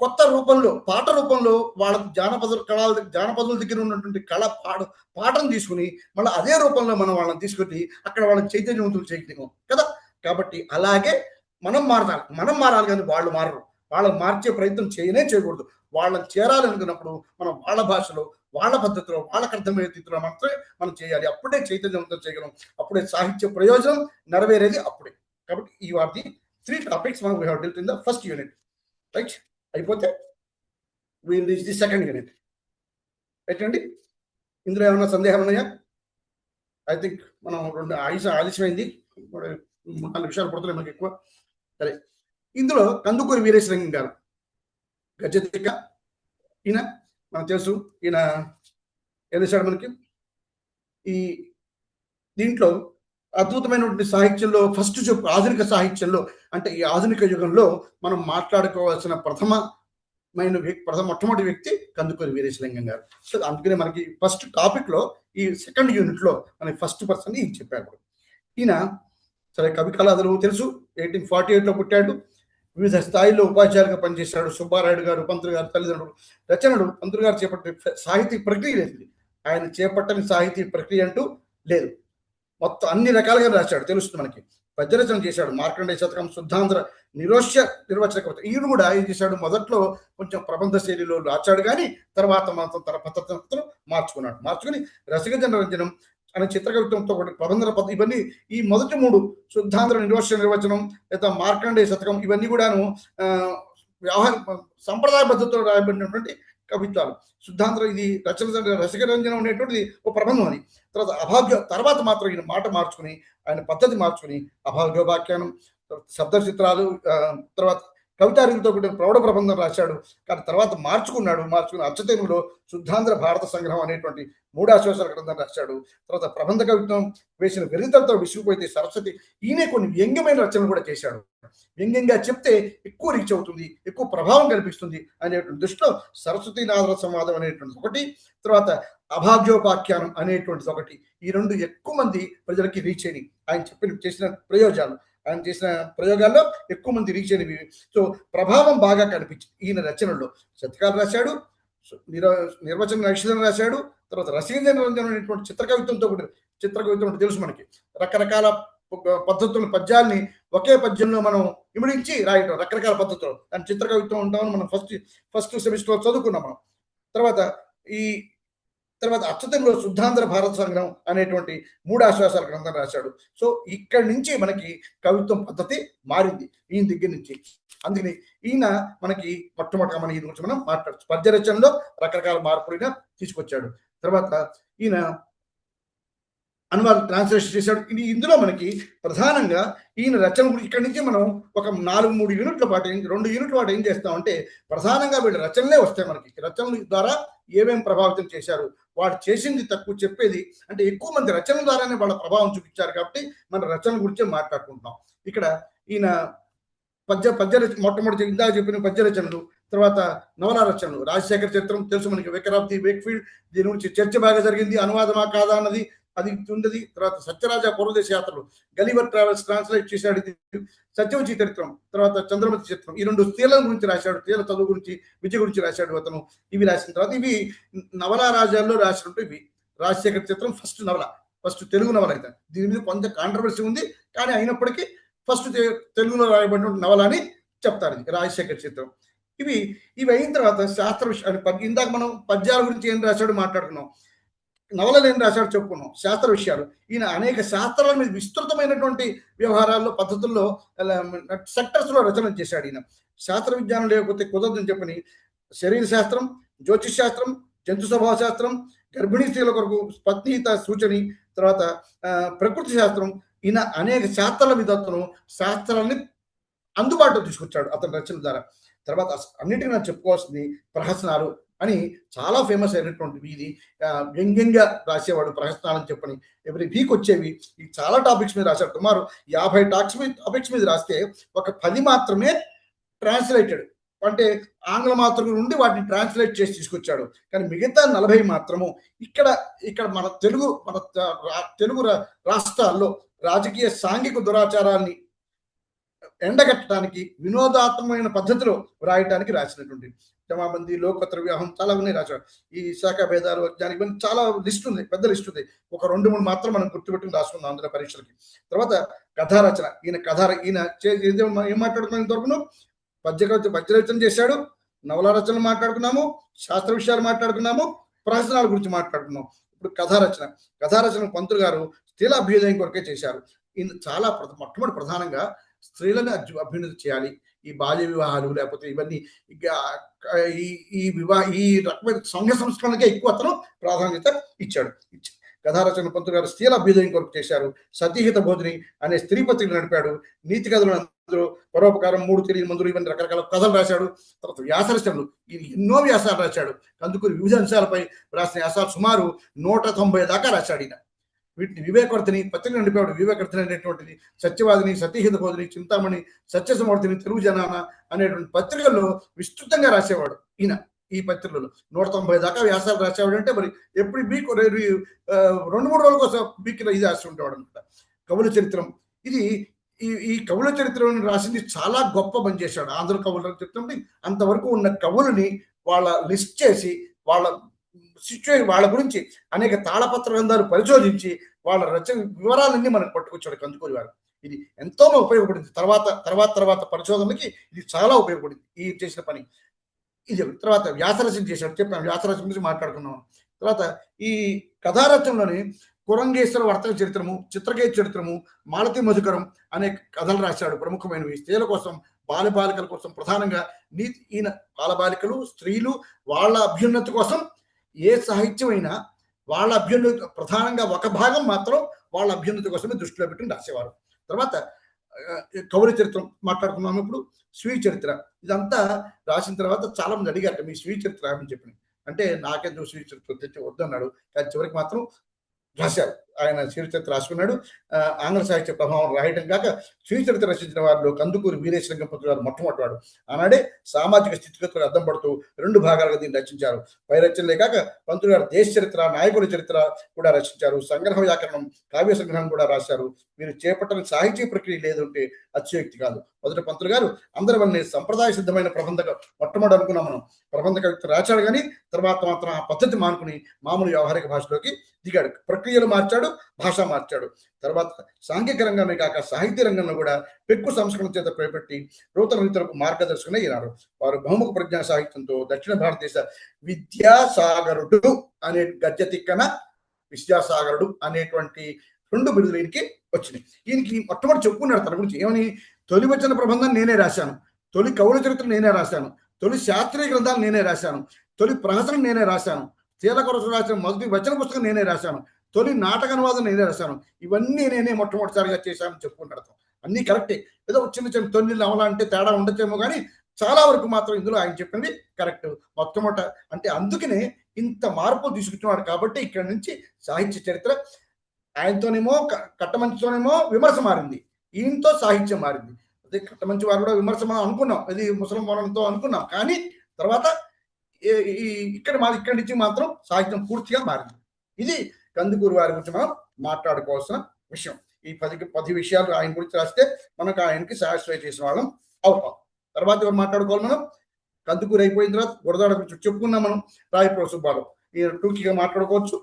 కొత్త రూపంలో, పాట రూపంలో వాళ్ళ జానపదుల దగ్గర ఉన్నటువంటి పాటను తీసుకుని మళ్ళీ అదే రూపంలో మనం వాళ్ళని తీసుకొని అక్కడ వాళ్ళని చైతన్యవంతులు చేయగలిగాం కదా. కాబట్టి అలాగే మనం మారాలి కానీ వాళ్ళు మారరు. వాళ్ళని మార్చే ప్రయత్నం చేయకూడదు. వాళ్ళని చేరాలనుకున్నప్పుడు మనం వాళ్ళ భాషలో, వాళ్ళ పద్ధతిలో, వాళ్ళకి అర్థమయ్యే రీతిలో మాత్రమే మనం చేయాలి. అప్పుడే చైతన్యవంతం చేయగలం, అప్పుడే సాహిత్య ప్రయోజనం నెరవేరేది అప్పుడే. కాబట్టి ఈ వాటి 3 టాపిక్స్ మనం we have dealt in the first unit. Right, అయిపోతే we'll reach the second unit. ఏంటండి, ఇందులో ఏమైనా సందేహాలు ఉన్నాయా? ఐ థింక్ మనం ఆలస్యమైంది, 4 నిమిషాలు పడుతున్నాయి మనకి ఎక్కువ. సరే, ఇందులో కందుకూరి వీరేశలింగం గారు గజతిక, ఈయన మనకు తెలుసు, ఈయన ఏం చేశాడు మనకి. ఈ దీంట్లో అద్భుతమైనటువంటి సాహిత్యంలో ఫస్ట్ ఆధునిక సాహిత్యంలో, అంటే ఈ ఆధునిక యుగంలో మనం మాట్లాడుకోవాల్సిన మొట్టమొదటి వ్యక్తి కందుకూరి వీరేశలింగం గారు. సో అందుకనే మనకి ఫస్ట్ టాపిక్ లో, ఈ సెకండ్ యూనిట్ లో మనకి ఫస్ట్ పర్సన్ ఈయన చెప్పాడు. ఈయన సరే కవి కళాధరువు తెలుసు, 1848లో పుట్టాడు. వివిధ స్థాయిలో ఉపాధ్యాయులుగా పనిచేశాడు. సుబ్బారాయుడు గారు, పంతులు గారు తల్లిదండ్రులు. రచనలు పంతులు గారు చేపట్టే సాహితీ ప్రక్రియ లేదు, ఆయన చేపట్టని సాహితీ ప్రక్రియ అంటూ లేదు. మొత్తం అన్ని రకాలుగా రాశాడు, తెలుస్తుంది మనకి. పద్యరచన చేశాడు, మార్కండేయ శతకం, శుద్ధాంధ్ర, నిరోష్య నిర్వచన కవిత. ఈయన కూడా ఏం చేశాడు, మొదట్లో కొంచెం ప్రబంధ శైలిలో రాచాడు, కానీ తర్వాత మాత్రం తన పద్ధతులను మార్చుకుని రసగజన రంజనం అనే చిత్రకవిత్వంతో ఒకటి, ప్రబంధ పద్ధతి, ఇవన్నీ ఈ మొదటి 3 శుద్ధాంధ్ర, నిరోష్య నిర్వచనం, లేదా మార్కండేయ శతకం, ఇవన్నీ కూడాను సంప్రదాయ పద్ధతిలో రాయబడినటువంటి కవిత్వాలు. శుద్ధాంధ్ర ఇది రసగరంజనం అనేటువంటిది ఒక ప్రబంధం అది. తర్వాత మాత్రం ఈయన మాట మార్చుకుని, ఆయన పద్ధతి మార్చుకుని అభాగ్యోపాఖ్యానం, శబ్ద చిత్రాలు, తర్వాత కవితారీలతో కూడిన ప్రౌఢ ప్రబంధం రాశాడు. కానీ తర్వాత మార్చుకుని అచ్చతేనులో శుద్ధాంధ్ర భారత సంగ్రహం అనేటువంటి 3 ఆశ్వాసాల గ్రంథం రాశాడు. తర్వాత ప్రబంధ కవిత్వం వేసిన వెరితలతో విసిగిపోతే సరస్వతి, ఈయనే కొన్ని వ్యంగ్యమైన రచనలు కూడా చేశాడు. వ్యంగ్యంగా చెప్తే ఎక్కువ రీచ్ అవుతుంది, ఎక్కువ ప్రభావం కల్పిస్తుంది అనేటువంటి దృష్టిలో సరస్వతి నాదర సంవాదం అనేటువంటిది ఒకటి, తర్వాత అభాగ్యోపాఖ్యానం అనేటువంటిది ఒకటి. ఈ 2 ఎక్కువ మంది ప్రజలకి రీచ్ అయినాయి. ఆయన చేసిన ప్రయోగాల్లో ఎక్కువ మంది రీచ్ అయినవి. సో ప్రభావం బాగా కనిపించింది ఈయన రచనల్లో. శతకాలు రాశాడు, నిర్వచన నక్షత్రం రాశాడు, తర్వాత రసగంజన రంజనం అనేటువంటి చిత్రకవిత్వం తెలుసు మనకి. రకరకాల పద్ధతుల పద్యాల్ని ఒకే పద్యంలో మనం ఇమిడించి రాయటం, రకరకాల పద్ధతులు, దాని చిత్రకవిత్వం ఉంటామని మనం ఫస్ట్ సెమిస్టర్లో చదువుకున్నాం మనం. తర్వాత ఈ తర్వాత అచ్చతంలో శుద్ధాంధ్ర భారత సంగ్రహం అనేటువంటి 3 ఆశ్వాసాల గ్రంథం రాశాడు. సో ఇక్కడి నుంచి మనకి కవిత్వం పద్ధతి మారింది ఈయన దగ్గర నుంచి. అందుకని ఈయన మనకి మొట్టమొదటిగా మన ఈయన గురించి మనం మాట్లాడచ్చు. పద్య రచనలో రకరకాల మార్పులు తీసుకొచ్చాడు. తర్వాత ఈయన అనువాదం ట్రాన్స్లేషన్ చేశాడు. ఇందులో మనకి ప్రధానంగా ఈయన రచన ఇక్కడి నుంచి మనం ఒక 4-3 యూనిట్ల పాటు 2 యూనిట్ల పాటు ఏం చేస్తామంటే ప్రధానంగా వీళ్ళ రచనలే వస్తాయి మనకి. రచనల ద్వారా ఏమేమి ప్రభావితం చేశారు, వాడు చేసింది తక్కువ చెప్పేది అంటే ఎక్కువ మంది రచనల ద్వారానే వాళ్ళ ప్రభావం చూపించారు కాబట్టి మన రచనల గురించే మాట్లాడుకుంటున్నాం. ఇక్కడ ఈయన మొట్టమొదటి ఇందాక చెప్పిన పద్య రచనలు, తర్వాత నవలా రచనలు, రాజశేఖర చరిత్రం తెలుసు మనకి, వికర్ ఆఫ్ ది వేక్ఫీల్డ్, దీని గురించి చర్చ బాగా జరిగింది, అనువాదమా కాదా అన్నది అది ఉన్నది. తర్వాత సత్యరాజ పూర్వదేశ యాత్రలు, గలీవర్ ట్రావెల్స్ ట్రాన్స్లేట్ చేశాడు ఇది, సత్యవతి చరిత్రం, తర్వాత చంద్రమతి చరిత్రం, ఈ 2 స్త్రీల గురించి రాశాడు, స్త్రీల చదువు గురించి విద్య గురించి రాశాడు అతను. ఇవి రాసిన తర్వాత ఇవి నవలా రాజాల్లో రాసినట్టు ఇవి. రాజశేఖర చరిత్రం ఫస్ట్ నవల, ఫస్ట్ తెలుగు నవల అయితే. దీని మీద కొంత కాంట్రవర్సీ ఉంది, కానీ అయినప్పటికీ ఫస్ట్ తెలుగులో రాయబడిన నవల అని చెప్తారు ఇది రాజశేఖర చరిత్రం. ఇవి అయిన తర్వాత శాస్త్ర విషయాలు, ఇందాక మనం పద్యాల గురించి ఏం రాశాడు మాట్లాడుకున్నాం, నవలలు ఏం రాశాడు చెప్పుకున్నాం, శాస్త్ర విషయాలు. ఈయన అనేక శాస్త్రాల మీద విస్తృతమైనటువంటి వ్యవహారాల్లో పద్ధతుల్లో సెక్టర్స్ లో రచన చేశాడు. ఈయన శాస్త్ర విజ్ఞానం లేకపోతే కుదరదని చెప్పని శరీర శాస్త్రం, జ్యోతిష్ శాస్త్రం, జంతు స్వభావ శాస్త్రం, గర్భిణీ స్త్రీల కొరకు పత్నీత సూచని, తర్వాత ప్రకృతి శాస్త్రం, ఈయన అనేక శాస్త్రాల మీద అతను శాస్త్రాలని అందుబాటులో తీసుకొచ్చాడు అతని రచన ద్వారా. తర్వాత అన్నిటికీ నాకు చెప్పుకోవాల్సింది ప్రహసనాలు అని చాలా ఫేమస్ అయినటువంటివి. ఇది వ్యంగ్యంగా రాసేవాడు ప్రహసనాలు అని చెప్పని, ఎవ్రీ వీక్ వచ్చేవి. ఈ చాలా టాపిక్స్ మీద రాశాడు. సుమారు 50 టాపిక్స్ మీద రాస్తే ఒక 10 మాత్రమే ట్రాన్స్లేటెడ్, అంటే ఆంగ్ల మాతృక నుండి వాటిని ట్రాన్స్లేట్ చేసి తీసుకొచ్చాడు. కానీ మిగతా 40 మాత్రము ఇక్కడ మన తెలుగు రాష్ట్రాల్లో రాజకీయ సాంఘిక దురాచారాన్ని ఎండగట్టడానికి వినోదాత్మకమైన పద్ధతిలో వ్రాయడానికి రాసినటువంటి జమాబందీ, లోకపత్ర వివాహం చాలా ఉన్నాయి రాశాడు. ఈ శాఖ భేదాలు, దానికి ఇవన్నీ చాలా లిస్ట్ ఉంది, పెద్ద లిస్ట్ ఉంది. ఒక 2-3 మాత్రం మనం గుర్తుపెట్టుకుని రాసుకుందాం అందులో పరీక్షలకి. తర్వాత కథారచన, ఏం మాట్లాడుకున్నాం ఇంతవరకు? పద్య రచన చేశాడు, నవల రచనలు మాట్లాడుకున్నాము, శాస్త్ర విషయాలు మాట్లాడుకున్నాము, ప్రహసనాల గురించి మాట్లాడుకున్నాం. ఇప్పుడు కథారచన పంతులు గారు స్త్రీల అభ్యుదయం కొరకే చేశారు. ఈయన చాలా మొట్టమొదటి ప్రధానంగా స్త్రీలను అభ్యున్నతి చేయాలి, ఈ బాల్య వివాహాలు లేకపోతే ఇవన్నీ ఈ రకమైన సంఘ సంస్కరణకే ఎక్కువ అతను ప్రాధాన్యత ఇచ్చాడు. కథారచన పంతులు గారు స్త్రీల అభ్యుదయం కొరకు చేశారు. సతీహిత బోధిని అనే స్త్రీ పత్రికలు నడిపాడు. నీతి కథలు, అందులో పరోపకారం, 3 తెలియని మందులు, ఇవన్నీ రకరకాల కథలు రాశాడు. తర్వాత వ్యాసరచనలు, ఇది ఎన్నో వ్యాసాలు రాశాడు. అందుకు వివిధ అంశాలపై రాసిన వ్యాసాలు సుమారు 190 దాకా రాశాడు. ఈయన వీటిని వివేకవర్తిని పత్రిక నడిపాడు. వివేకవర్తిని అనేటువంటిది, సత్యవాదిని, సతీహిత బోధిని, చింతామణి, సత్యసమర్థిని, తెలుగు జనాన అనేటువంటి పత్రికల్లో విస్తృతంగా రాసేవాడు ఈయన. ఈ పత్రికలలో 190 దాకా వ్యాసాలు రాసేవాడు. అంటే మరి ఎప్పుడు మీకు 2-3 రోజుల కోసం బీక్లో ఇది రాస్తుంటేవాడు అనమాట. కవుల చరిత్రం, ఇది ఈ కవుల చరిత్రను రాసింది చాలా గొప్ప పని చేశాడు. ఆంధ్ర కవుల చరిత్ర అంతవరకు ఉన్న కవులని వాళ్ళ లిస్ట్ చేసి వాళ్ళ గురించి అనేక తాళపత్ర గ్రంథాలు పరిశోధించి వాళ్ళ రచన వివరాలన్నీ మనకు పట్టుకొచ్చాడు కందుకూరి వారు. ఇది ఎంతో ఉపయోగపడింది. తర్వాత పరిశోధనలకి ఇది చాలా ఉపయోగపడింది ఈ చేసిన పని. ఇది తర్వాత వ్యాసరచన చేశాడు, చెప్పాను, వ్యాసరచన గురించి మాట్లాడుకున్నాం. తర్వాత ఈ కథారచనలోని కురంగేశ్వర వర్తక చరిత్రము, చిత్రకేతు చరిత్రము, మాలతి మధుకరం అనే కథలు రాశాడు. ప్రముఖమైనవి స్త్రీల కోసం, బాలబాలికల కోసం ప్రధానంగా ఈయన బాలబాలికలు, స్త్రీలు వాళ్ళ అభ్యున్నతి కోసం ఏ సాహిత్యం అయినా వాళ్ళ అభ్యున్నతి ప్రధానంగా ఒక భాగం మాత్రం వాళ్ళ అభ్యున్నతి కోసమే దృష్టిలో పెట్టుకుని రాసేవారు. తర్వాత కవుల చరిత్రం మాట్లాడుకున్నాము. ఇప్పుడు స్వీయ చరిత్ర, ఇదంతా రాసిన తర్వాత చాలా మంది అడిగారు మీ స్వీయ చరిత్ర రాయమని చెప్పి. అంటే నాకెందుకు స్వీయ చరిత్ర తెచ్చి వద్దన్నాడు. కానీ చివరికి మాత్రం రాశారు. ఆయన స్వీయచరిత్ర రాసుకున్నాడు. ఆంగ్ల సాహిత్య ప్రభావం రాయడం కాక స్వీయచరిత్ర రచించిన వారిలో కందుకూరి వీరేశలింగం పంతులు గారు మొట్టమొదటివాడు. ఆనాడే సామాజిక స్థితిగతులకు అద్దం పడుతూ 2 భాగాలుగా దీన్ని రచించారు. పై రచనలే కాక పంతులు గారు దేశ చరిత్ర, నాయకుల చరిత్ర కూడా రచించారు. సంగ్రహ వ్యాకరణం, కావ్య సంగ్రహం కూడా రాశారు. మీరు చేపట్టని సాహిత్య ప్రక్రియ లేదంటే అతిశయోక్తి కాదు. మొదటి పంతులు గారు అందరి వల్లనే సంప్రదాయ సిద్ధమైన మొట్టమొదటి అనుకున్నాం మనం ప్రబంధ కవిత రాశాడు, కానీ తర్వాత మాత్రం ఆ పద్ధతి మానుకుని మామూలు వ్యవహారిక భాషలోకి దిగాడు. ప్రక్రియలు మార్చాడు, భాష మార్చాడు. తర్వాత సాంఘిక రంగమే కాక సాహిత్య రంగంలో కూడా పెక్కు సంస్కరణ చేత ప్రవేశపెట్టి నూతన రీతులకు మార్గదర్శకం అయినారు. వారు బహుముఖ ప్రజ్ఞా సాహిత్యంతో దక్షిణ భారతదేశ విద్యాసాగరుడు అనే గద్య తిక్కన విద్యాసాగరుడు అనేటువంటి 2 బిరుదులు ఈయనకి వచ్చినాయి. ఈయనకి మొట్టమొదటి చెప్పుకున్నాడు తన గురించి ఏమని, తొలి వచన ప్రబంధం నేనే రాశాను, తొలి కవుల చరిత్ర నేనే రాశాను, తొలి శాస్త్రీయ గ్రంథాలు నేనే రాశాను, తొలి ప్రహసనం నేనే రాశాను, తీలకొరసు రాసిన మొదటి వచన పుస్తకం నేనే రాశాను, తొలి నాటక అనువాదం నేనే రాశాను, ఇవన్నీ నేనే మొట్టమొదటిసారిగా చేశానని చెప్పుకున్నాడు. అన్నీ కరెక్టే, ఏదో చిన్న చిన్న తొలి నవల అంటే తేడా ఉండొచ్చేమో కానీ చాలా వరకు మాత్రం ఇందులో ఆయన చెప్పింది కరెక్ట్. మొట్టమొదట అంటే అందుకనే ఇంత మార్పు తీసుకుంటున్నాడు. కాబట్టి ఇక్కడ నుంచి సాహిత్య చరిత్ర ఆయనతోనేమో కట్టమంచితోనేమో విమర్శ మారింది, ఈయనతో సాహిత్యం మారింది. అదే కట్టమంచి వారు కూడా విమర్శ మనం అనుకున్నాం, ఇది ముసలం మౌనంతో అనుకున్నాం, కానీ తర్వాత ఇక్కడి నుంచి మాత్రం సాహిత్యం పూర్తిగా మారింది. ఇది కందుకూరి వారి గురించి మనం మాట్లాడుకోవాల్సిన విషయం. ఈ 10 విషయాలు ఆయన గురించి రాస్తే మనకు ఆయనకి సాటిస్ఫై చేసిన వాళ్ళం అవుతాం. తర్వాత ఎవరు మాట్లాడుకోవాలి మనం, కందుకూరి అయిపోయిన తర్వాత గురదాడ గురించి చెప్పుకున్నాం మనం, రాయప్రోలు సుబ్బారావు ఈ టూకీగా మాట్లాడుకోవచ్చు.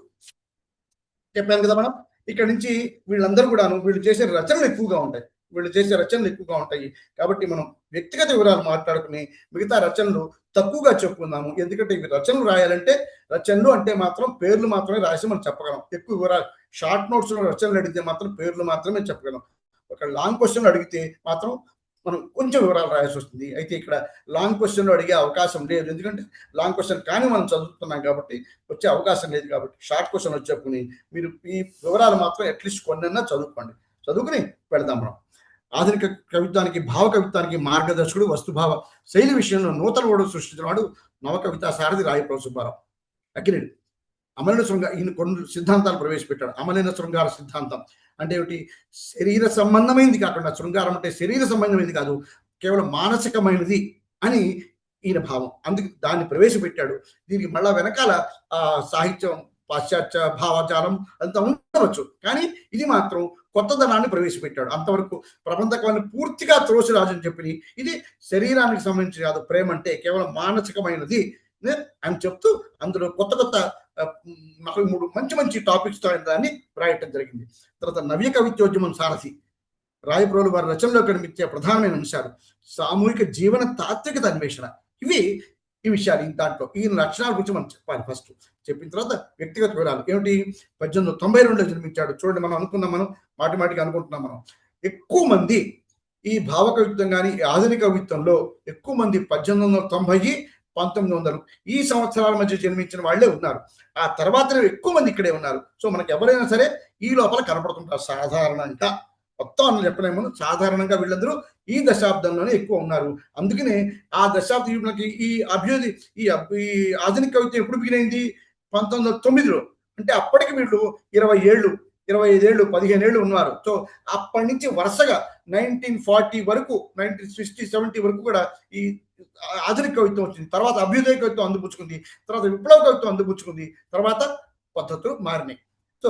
చెప్పాను కదా మనం, ఇక్కడ నుంచి వీళ్ళందరూ కూడాను వీళ్ళు చేసే రచనలు ఎక్కువగా ఉంటాయి. కాబట్టి మనం వ్యక్తిగత వివరాలు మాట్లాడుకుని మిగతా రచనలు తక్కువగా చెప్పుకుందాము. ఎందుకంటే ఇవి రచనలు రాయాలంటే రచనలు అంటే మాత్రం పేర్లు మాత్రమే రాసి మనం చెప్పగలం. ఎక్కువ వివరాలు షార్ట్ నోట్స్ రచనలు అడిగితే మాత్రం పేర్లు మాత్రమే చెప్పగలం. ఒక లాంగ్ క్వశ్చన్ అడిగితే మాత్రం మనం కొంచెం వివరాలు రాయాల్సి వస్తుంది. అయితే ఇక్కడ లాంగ్ క్వశ్చన్లు అడిగే అవకాశం లేదు, ఎందుకంటే లాంగ్ క్వశ్చన్ కానీ మనం చదువుతున్నాం కాబట్టి వచ్చే అవకాశం లేదు. కాబట్టి షార్ట్ క్వశ్చన్ వచ్చి చెప్పుకుని మీరు ఈ వివరాలు మాత్రం అట్లీస్ట్ కొన్నైనా చదువుకుని వెళదాం మనం. ఆధునిక కవిత్వానికి భావ కవిత్వానికి మార్గదర్శకుడు, వస్తుభావ శైలి విషయంలో నూతన ఓడు సృష్టించినవాడు నవకవితా సారథి రాయప్రోలు సుబ్బారావు. అగ్గిరెడ్డి అమలైన శృంగార, ఈయన కొన్ని సిద్ధాంతాలు ప్రవేశపెట్టాడు. అమలైన శృంగార సిద్ధాంతం అంటే ఏమిటి, శరీర సంబంధమైనది కాకుండా, శృంగారం అంటే శరీర సంబంధమైనది కాదు, కేవలం మానసికమైనది అని ఈయన భావం. అందుకు దాన్ని ప్రవేశపెట్టాడు. దీనికి మళ్ళా వెనకాల సాహిత్యం పాశ్చాత్య భావజాలం అంతా ఉండవచ్చు, కానీ ఇది మాత్రం కొత్తదనాన్ని ప్రవేశపెట్టాడు. అంతవరకు ప్రబంధకాన్ని పూర్తిగా త్రోసిరాజని చెప్పి ఇది శరీరానికి సంబంధించి కాదు, ప్రేమ అంటే కేవలం మానసికమైనది అని చెప్తూ అందులో కొత్త 43 మంచి టాపిక్స్ తో దాన్ని రాయటం జరిగింది. తర్వాత నవ్య కవిత్యోద్యమం సారథి రాయప్రోలు వారి రచనలో కనిపించే ప్రధానమైన అంశాలు సామూహిక జీవన తాత్వికత అన్వేషణ. ఈ విషయాలు దాంట్లో ఈయన లక్షణాల గురించి మనం చెప్పాలి. ఫస్ట్ చెప్పిన తర్వాత వ్యక్తిగత వివరాలు ఏమిటి, 1892లో జన్మించాడు. చూడండి, మనం అనుకున్నాం, మనం మాటిమాటికి అనుకుంటున్నాం, మనం ఎక్కువ మంది ఈ భావ కవిత్వం కానీ ఆధునిక కవిత్వంలో ఎక్కువ మంది 1890, 1900 ఈ సంవత్సరాల మధ్య జన్మించిన వాళ్ళే ఉన్నారు. ఆ తర్వాత ఎక్కువ మంది ఇక్కడే ఉన్నారు. సో మనకు ఎవరైనా సరే ఈ లోపల కనపడుతుంటారు సాధారణంగా. మొత్తం అని చెప్పలేము, సాధారణంగా వీళ్ళందరూ ఈ దశాబ్దంలోనే ఎక్కువ ఉన్నారు. అందుకనే ఆ దశాబ్దం ఈ అభివృద్ధి ఈ ఆధునిక కవిత్వం ఎప్పుడు బిగినైంది, 1909లో. అంటే అప్పటికి వీళ్ళు 20 ఏళ్ళు, 25 ఏళ్ళు, 15 ఏళ్ళు ఉన్నారు. సో అప్పటి నుంచి వరుసగా 1940 వరకు, 1960, 70 వరకు కూడా ఈ ఆధునిక కవిత్వం వచ్చింది. తర్వాత అభ్యుదయ కవిత్వం అందిపుచ్చుకుంది, తర్వాత విప్లవ కవిత్వం అందిపుచ్చుకుంది, తర్వాత పద్ధతులు మారినాయి. సో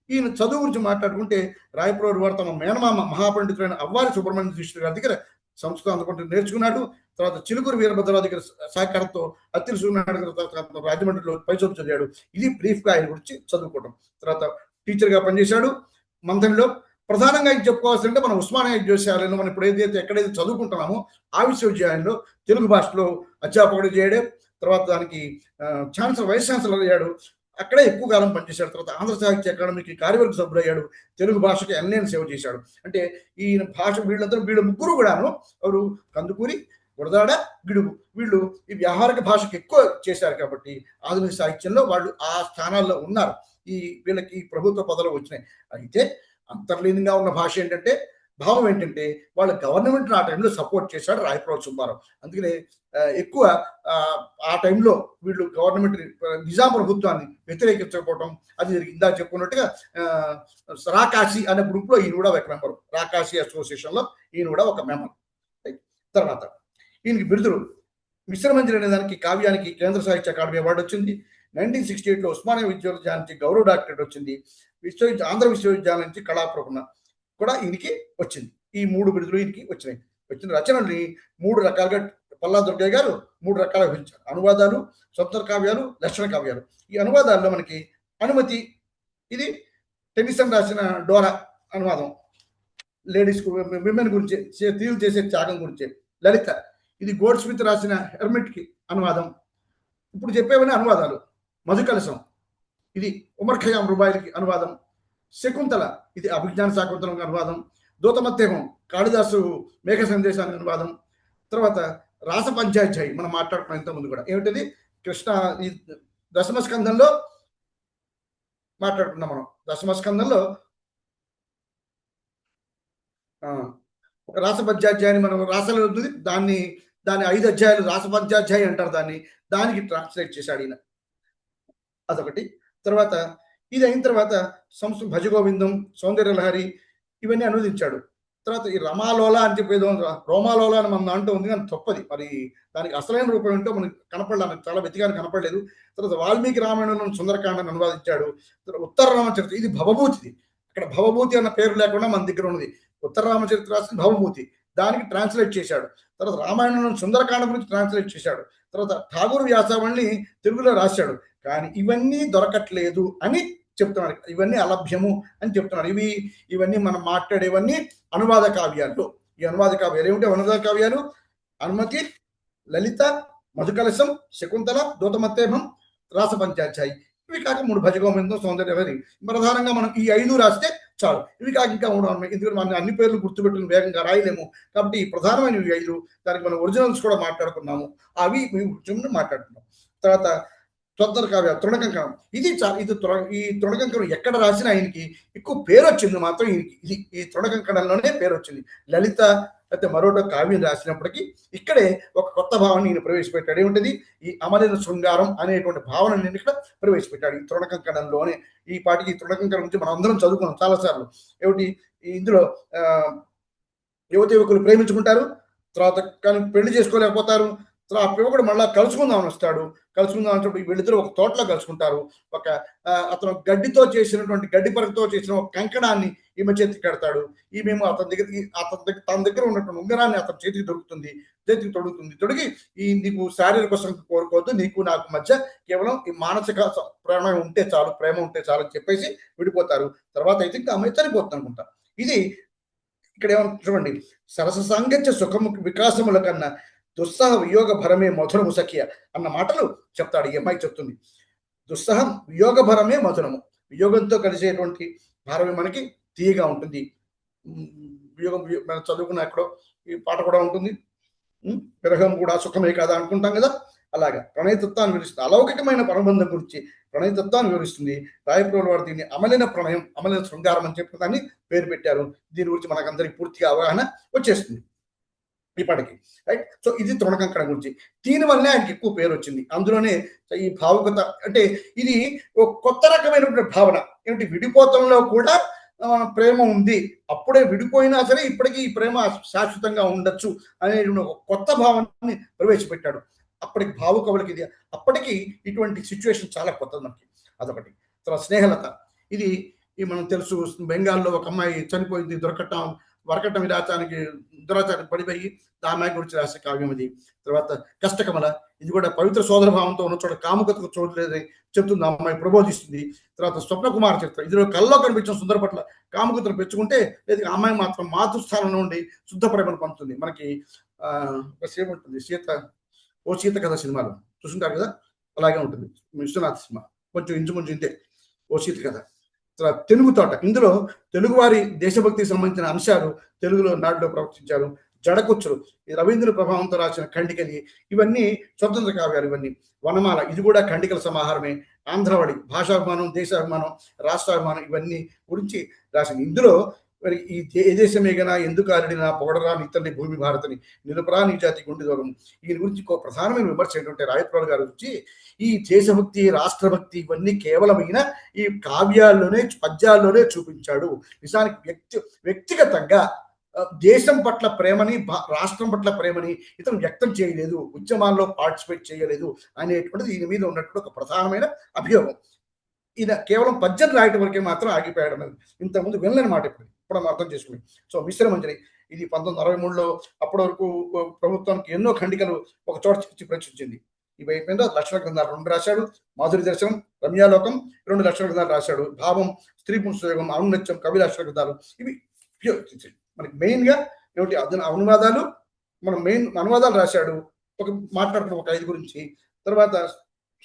ఈయన చదువు గురించి మాట్లాడుకుంటే రాయప్రోలు వారు తమ మేనమామ మహాపండితులైన అవ్వాలి సుబ్రహ్మణ్య శిష్యుడు గారి దగ్గర సంస్కృతం అందుకుంటూ నేర్చుకున్నాడు. తర్వాత చిలుకూరు వీరభద్రరావు దగ్గర సహకారంతో అత్తిలి సూర్యనారాయణ రాజమండ్రిలో పై చదువు చదివాడు. ఇది బ్రీఫ్గా ఆయన గురించి చదువుకోవడం. తర్వాత టీచర్గా పనిచేశాడు. మంథన్లో ప్రధానంగా ఇది చెప్పుకోవాల్సిందంటే మన ఉస్మానియా విశ్వవిద్యాలయంలో మనం ఇప్పుడు ఎక్కడైతే చదువుకుంటున్నామో ఆ విశ్వవిద్యాలయంలో తెలుగు భాషలో అధ్యాపకుడు చేయడం, తర్వాత దానికి వైస్ ఛాన్సలర్ అయ్యాడు. అక్కడే ఎక్కువ కాలం పనిచేశాడు. తర్వాత ఆంధ్ర సాహిత్య అకాడమీకి కార్యవర్గ సభ్యుడయ్యాడు. తెలుగు భాషకి ఎన్నేని సేవ చేశాడు. అంటే ఈయన భాష వీళ్ళ ముగ్గురు కూడాను ఎవరు, కందుకూరి, గురదాడ, గిడుగు, వీళ్ళు ఈ వ్యవహారిక భాషకు ఎక్కువ చేశారు. కాబట్టి ఆధునిక సాహిత్యంలో వాళ్ళు ఆ స్థానాల్లో ఉన్నారు. వీళ్ళకి ప్రభుత్వ పదవులు వచ్చినాయి. అయితే అంతర్లీనంగా ఉన్న భాష ఏంటంటే, భావం ఏంటంటే, వాళ్ళ గవర్నమెంట్ ఆ టైంలో సపోర్ట్ చేశాడు రాయప్రోలు సుబ్బారావు. అందుకనే ఎక్కువ ఆ టైంలో వీళ్ళు గవర్నమెంట్ నిజాం ప్రభుత్వాన్ని వ్యతిరేకించకపోవడం అది జరిగింది. ఇందాక చెప్పుకున్నట్టుగా రాకాశి అనే గ్రూప్లో ఈయన కూడా ఒక మెంబరు, రాకాశి అసోసియేషన్లో ఈయన కూడా ఒక మెంబర్. తర్వాత ఈయనకి బిరుదులు, మిశ్రమంజరి అనే దానికి కావ్యానికి కేంద్ర సాహిత్య అకాడమీ అవార్డు వచ్చింది. 1968లో ఉస్మానియా విశ్వవిద్యాలయం నుంచి గౌరవ డాక్టరేట్ వచ్చింది. ఆంధ్ర విశ్వవిద్యాలయం నుంచి కళాప్రభన కూడా ఈయనకి వచ్చింది. ఈ 3 బిరుదులు ఈయనకి వచ్చినాయి. వచ్చిన రచనల్ని 3 రకాలుగా పల్లా దుర్గయ్య గారు 3 రకాలుగా విభజించారు. అనువాదాలు, స్వతంత్ర కావ్యాలు, లక్షణ కావ్యాలు. ఈ అనువాదాల్లో మనకి అనుమతి, ఇది టెన్నిసన్ రాసిన డోరా అనువాదం, లేడీస్ విమెన్ గురించి స్త్రీలు చేసే త్యాగం గురించి. లలిత, ఇది గోల్డ్ స్మిత్ రాసిన హెర్మిట్కి అనువాదం. ఇప్పుడు చెప్పేవన్నీ అనువాదాలు. మధుకలశం, ఇది ఉమర్ ఖయాం రుబాయిలకి అనువాదం. శకుంతల, ఇది అభిజ్ఞాన శాకుంతలం అనువాదం. దూతమత్తేహం, కాళిదాసు మేఘ సందేశానికి అనువాదం. తర్వాత రాస పంచాధ్యాయి మనం మాట్లాడుకున్నాం ఇంతకుముందు కూడా. ఏమిటది? కృష్ణ, ఈ దశమస్కందంలో మాట్లాడుకున్నాం మనం. దశమస్కందంలో ఒక రాసపంచాధ్యాయాన్ని మనం రాసలో ఉంటుంది, దాన్ని 5 అధ్యాయాలు రాసపంచాధ్యాయి అంటారు దాన్ని. దానికి ట్రాన్స్లేట్ చేశాడు ఈయన, అదొకటి. తర్వాత ఇది అయిన తర్వాత సంస్కృత భజగోవిందం, సౌందర్యలహరి ఇవన్నీ అనువదించాడు. తర్వాత ఈ రమాలోల అని చెప్పేదో రోమాలోల అని మన దాంట్లో ఉంది, కానీ తప్పది. మరి దానికి అసలైన రూపం ఏంటో మనకి కనపడలేదు, చాలా వెతికాని కనపడలేదు. తర్వాత వాల్మీకి రామాయణంలో సుందరకాండను అనువాదించాడు. ఉత్తర రామచరిత్ర, ఇది భవభూతిది. అక్కడ భవభూతి అన్న పేరు లేకుండా మన దగ్గర ఉన్నది. ఉత్తర రామచరిత్ర రాసిన భవభూతి, దానికి ట్రాన్స్లేట్ చేశాడు. తర్వాత రామాయణంలో సుందరకాండ గురించి ట్రాన్స్లేట్ చేశాడు. తర్వాత ఠాగూర్ వ్యాసావళిని తెలుగులో రాశాడు. కానీ ఇవన్నీ దొరకట్లేదు అని చెప్తున్నాడు. ఇవన్నీ అలభ్యము అని చెప్తున్నాడు. ఇవన్నీ మనం మాట్లాడేవన్నీ అనువాద కావ్యాలు. ఈ అనువాద కావ్యాలు ఏమిటి? అనువాద కావ్యాలు అనుమతి, లలిత, మధుకలశం, శకుంతల, దూతమత్తేభం, రాసపంచాధ్యాయి. ఇవి కాక 3 భజగోవిందం, సౌందర్యలహరి. ప్రధానంగా మనం ఈ 5 రాస్తే చాలు. ఇవి కాక ఇంకా 3 ఉన్నాయి. ఎందుకంటే మనం అన్ని పేర్లు గుర్తుపెట్టుకుని వేగంగా రాయలేము. కాబట్టి ఈ ప్రధానమైన 5, దానికి మనం ఒరిజినల్స్ కూడా మాట్లాడుకున్నాము. అవి మేము మాట్లాడుకున్నాం. తర్వాత స్వతంత్ర కావ్య తృణకంకణం, ఇది ఈ తృణకంకణం ఎక్కడ రాసినా ఆయనకి ఎక్కువ పేరు వచ్చింది మాత్రం ఈయనకి. ఈ తృణకంకణంలోనే పేరు వచ్చింది. లలిత అయితే మరోటో కావ్యం రాసినప్పటికీ ఇక్కడే ఒక కొత్త భావన ఈయన ప్రవేశపెట్టాడు. ఏమిటది? ఈ అమలిన శృంగారం అనేటువంటి భావన నేను ఇక్కడ ప్రవేశపెట్టాడు ఈ తృణకంకణంలోనే. ఈ పాటికి ఈ తృణకంకణం గురించి మనం అందరం చదువుకున్నాం చాలాసార్లు. ఏమిటి? ఇందులో యువకులు ప్రేమించుకుంటారు, తర్వాత కానీ పెళ్లి చేసుకోలేకపోతారు. ఆ యువకుడు మళ్ళా కలుసుకుందామని వస్తాడు. కలుసుకుందాం అంటే వీళ్ళిద్దరూ ఒక తోటలో కలుసుకుంటారు. అతను గడ్డితో చేసినటువంటి గడ్డి పరకతో చేసిన ఒక కంకణాన్ని ఈమె చేతికి కడతాడు. ఈమెమో తన దగ్గర ఉన్నటువంటి ఉంగరాన్ని అతని చేతికి తొడుగుతుంది. తొడిగి నీకు శారీరక కోసం కోరుకోవద్దు, నీకు నాకు మధ్య కేవలం ఈ మానసిక ప్రేమ ఉంటే చాలు అని చెప్పేసి విడిపోతారు. తర్వాత అయితే ఇంకా అమ్మాయి చనిపోతుంది అనుకుంటా. ఇది ఇక్కడ ఏమన్నా చూడండి, సరస సాంగత్య సుఖము వికాసముల కన్నా దుస్సహ వియోగ భరమే మధురము సఖ్య అన్న మాటలు చెప్తాడు. ఈ అమ్మాయి చెప్తుంది, దుస్సహం వియోగ భరమే మధురము. వియోగంతో కలిసేటువంటి భారమే మనకి తీయగా ఉంటుంది. వియోగం మనం చదువుకున్న ఎక్కడో ఈ పాట కూడా ఉంటుంది, విరహం కూడా సుఖమే కదా అనుకుంటాం కదా. అలాగా ప్రణయతత్వాన్ని వివరిస్తుంది. అలౌకికమైన పరబంధం గురించి ప్రణయతత్వాన్ని వివరిస్తుంది. రాయప్రోలు వారు దీన్ని అమలిన ప్రణయం, అమలిన శృంగారం అని చెప్పి దాన్ని పేరు పెట్టారు. దీని గురించి మనకందరికి పూర్తిగా అవగాహన వచ్చేస్తుంది ఇప్పటికి, రైట్. సో ఇది తృణకంకణం గురించి. దీనివల్లనే ఆయనకి ఎక్కువ పేరు వచ్చింది. అందులోనే ఈ భావుకత అంటే ఇది ఒక కొత్త రకమైనటువంటి భావన. ఏమిటి? విడిపోతంలో కూడా ప్రేమ ఉంది, అప్పుడే విడిపోయినా సరే ఇప్పటికీ ఈ ప్రేమ శాశ్వతంగా ఉండొచ్చు అనేటువంటి ఒక కొత్త భావనని ప్రవేశపెట్టాడు. అప్పటికి భావుకవులకి ఇది, అప్పటికి ఇటువంటి సిచ్యువేషన్ చాలా కొత్తది మనకి. అదొకటి. తర్వాత స్నేహలత, ఇది మనం తెలుసు, బెంగాల్లో ఒక అమ్మాయి చనిపోయింది, వరకట్నం దురాచారానికి పడిపోయి ఆ అమ్మాయి గురించి రాసే కావ్యం ఇది. తర్వాత కష్టకమల, ఇది కూడా పవిత్ర సోదర భావంతో ఉన్న చోట కాముకతకు చోటు లేదని చెప్తుంది, అమ్మాయి ప్రబోధిస్తుంది. తర్వాత స్వప్నకుమార చరిత్ర, ఇందులో కల్లో కనిపించిన సుందర పట్ల కాముకతను పెంచుకుంటే లేదా అమ్మాయి మాత్రం మాతృస్థానంలో ఉండి శుద్ధ ప్రేమను పొందుతుంది. మనకి ఒక సేమ్ ఉంటుంది, సీత కథ సినిమాలో చూస్తుంటారు కదా, అలాగే ఉంటుంది విశ్వనాథ్ సినిమా, కొంచెం ఇంచుమించు ఇంతే ఓ సీత కథ. తెలుగు తోట, ఇందులో తెలుగువారి దేశభక్తికి సంబంధించిన అంశాలు తెలుగులో నాడులో ప్రవర్తించారు. జడకుచ్చులు, ఈ రవీంద్ర ప్రభావంతో రాసిన ఖండికలి, ఇవన్నీ స్వతంత్ర కావ్యాలు. ఇవన్నీ వనమాల, ఇది కూడా ఖండికల సమాహారమే. ఆంధ్రవళి, భాషాభిమానం, దేశాభిమానం, రాష్ట్రాభిమానం, ఇవన్నీ గురించి రాసింది. ఇందులో మరి ఈ దేశమేగనా ఎందుకు ఆడినా పొగడరా నీ తల్లి భూమి భారతని నిలుపరా నీ జాతి గుండె దూరం. ఈయన గురించి ఒక ప్రధానమైన విమర్శ ఏంటంటే రాయప్రోలు గారి గురించి ఈ దేశభక్తి, రాష్ట్రభక్తి ఇవన్నీ కేవలమైన ఈ కావ్యాల్లోనే, పద్యాల్లోనే చూపించాడు. నిజానికి వ్యక్తిగతంగా దేశం పట్ల ప్రేమని, రాష్ట్రం పట్ల ప్రేమని ఇతను వ్యక్తం చేయలేదు, ఉద్యమాల్లో పార్టిసిపేట్ చేయలేదు అనేటువంటిది ఈయన మీద ఉన్నటువంటి ఒక ప్రధానమైన అభియోగం. ఈయన కేవలం పద్యం రాయటం వరకే మాత్రం ఆగిపోయాడు. ఇంతకుముందు వినలేని మాట ఇప్పుడు మనం అర్థం చేసుకుని. సో మిశ్రమంజరి, ఇది 1963లో అప్పటి వరకు ప్రభుత్వానికి ఎన్నో ఖండికలు ఒక చోట ప్రచురించింది. ఇవి అయిపోయిందో లక్షల గ్రంథాలు 2 రాశాడు. మాధురి దర్శనం, రమ్యాలోకం 2 లక్షల గ్రంథాలు రాశాడు. భావం, స్త్రీ పుంసయోగం, ఔన్నత్యం, కవి లక్షల గ్రంథాలు ఇవి మనకి మెయిన్ గా ఏమిటి అనువాదాలు. మనం మెయిన్ అనువాదాలు రాశాడు. ఒక మాట్లాడుకున్న ఒక 5 గురించి. తర్వాత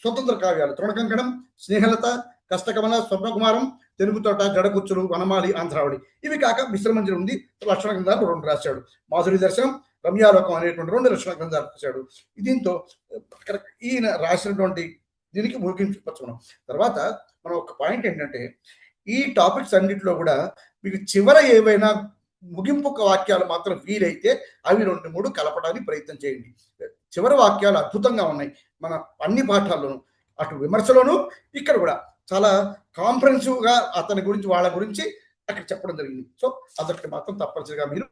స్వతంత్ర కావ్యాలు తృణకంకణం, స్నేహలత, కష్టకమల, స్వర్ణకుమారం, తెలుగుతోట, జడకుచ్చులు, వనమాలి, ఆంధ్రావళి. ఇవి కాక విశ్రమంజరి ఉంది, లక్షణ గ్రంథాలు 2 రాశాడు. మాధురి దర్శనం, రమ్యాలోకం అనేటువంటి 2 లక్షణ గ్రంథాలు రాశాడు. దీంతో ఈయన రాసినటువంటి దీనికి ముగించుకొచ్చుకున్నాం. తర్వాత మనం ఒక పాయింట్ ఏంటంటే ఈ టాపిక్స్ అన్నింటిలో కూడా మీకు చివర ఏవైనా ముగింపు వాక్యాలు మాత్రం వీలైతే అవి 2-3 కలపడానికి ప్రయత్నం చేయండి. చివరి వాక్యాలు అద్భుతంగా ఉన్నాయి మన అన్ని పాఠాల్లోనూ, అటు విమర్శలోనూ ఇక్కడ కూడా చాలా కాంప్రహెన్సివ్ గా అతని గురించి వాళ్ళ గురించి అక్కడ చెప్పడం జరిగింది. సో అదొకటి మాత్రం తప్పనిసరిగా మీరు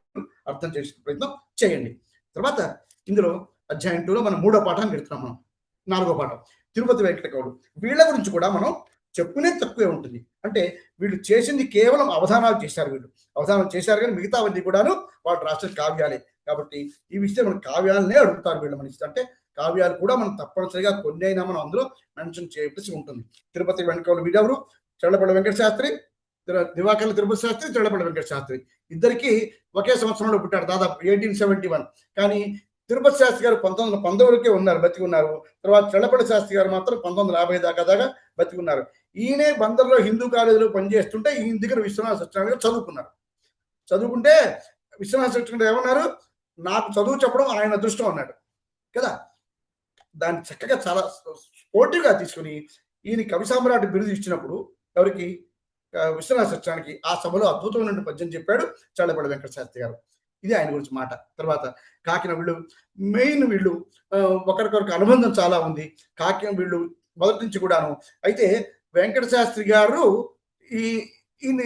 అర్థం చేసుకునే ప్రయత్నం చేయండి. తర్వాత ఇందులో అధ్యాయం 2లో మనం 3వ పాఠాన్ని పెడుతున్నాం. మనం 4వ పాఠం తిరుపతి వెంకట కవులు. వీళ్ళ గురించి కూడా మనం చెప్పుకునేది తక్కువే ఉంటుంది. అంటే వీళ్ళు చేసింది కేవలం అవధానాలు చేశారు. వీళ్ళు అవధానం చేశారు కానీ మిగతావన్నీ కూడాను వాళ్ళు రాసిన కావ్యాలే. కాబట్టి ఈ విషయం మనం కావ్యాలనే అడుగుతారు వీళ్ళు మనిషి. అంటే కావ్యాలు కూడా మనం తప్పనిసరిగా కొన్ని అయినా మనం అందులో మెన్షన్ చేయవలసి ఉంటుంది. తిరుపతి వెంకట కవులు వీరెవరు? చల్లపల్లి వెంకట శాస్త్రి, దివాకర్ల తిరుపతి శాస్త్రి, చల్లపల్లి వెంకట శాస్త్రి. ఇద్దరికి ఒకే సంవత్సరంలో పుట్టాడు, దాదాపు 1871. కానీ తిరుపతి శాస్త్రి గారు 1919 వరకే ఉన్నారు, బతికి ఉన్నారు. తర్వాత చల్లపల్లి శాస్త్రి గారు మాత్రం 1950 దాకా బతికి ఉన్నారు. ఈయనే బందర్లో హిందూ కాలేజీలో పనిచేస్తుంటే ఈయన దగ్గర విశ్వనాథ సత్యనారాయణ గారు చదువుకున్నారు. చదువుకుంటే విశ్వనాథ సత్యనారాయణ ఏమన్నారు, నాకు చదువు చెప్పడం ఆయన అదృష్టం అన్నాడు కదా. దాన్ని చక్కగా చాలా స్పోర్టివ్గా తీసుకుని ఈయన కవి సామ్రాట్ బిరుదు ఇచ్చినప్పుడు ఎవరికి, విశ్వనాథ సత్యనారాయణకి, ఆ సభలో అద్భుతమైన పద్యం చెప్పాడు చల్లపల్లి వెంకట శాస్త్రి గారు. ఇది ఆయన గురించి మాట. తర్వాత కాకిన వీళ్ళు మెయిన్ వీళ్ళు ఒకరికొరకు అనుబంధం చాలా ఉంది. కాకిన వీళ్ళు మొదటి నుంచి కూడాను. అయితే వెంకట శాస్త్రి గారు ఈయన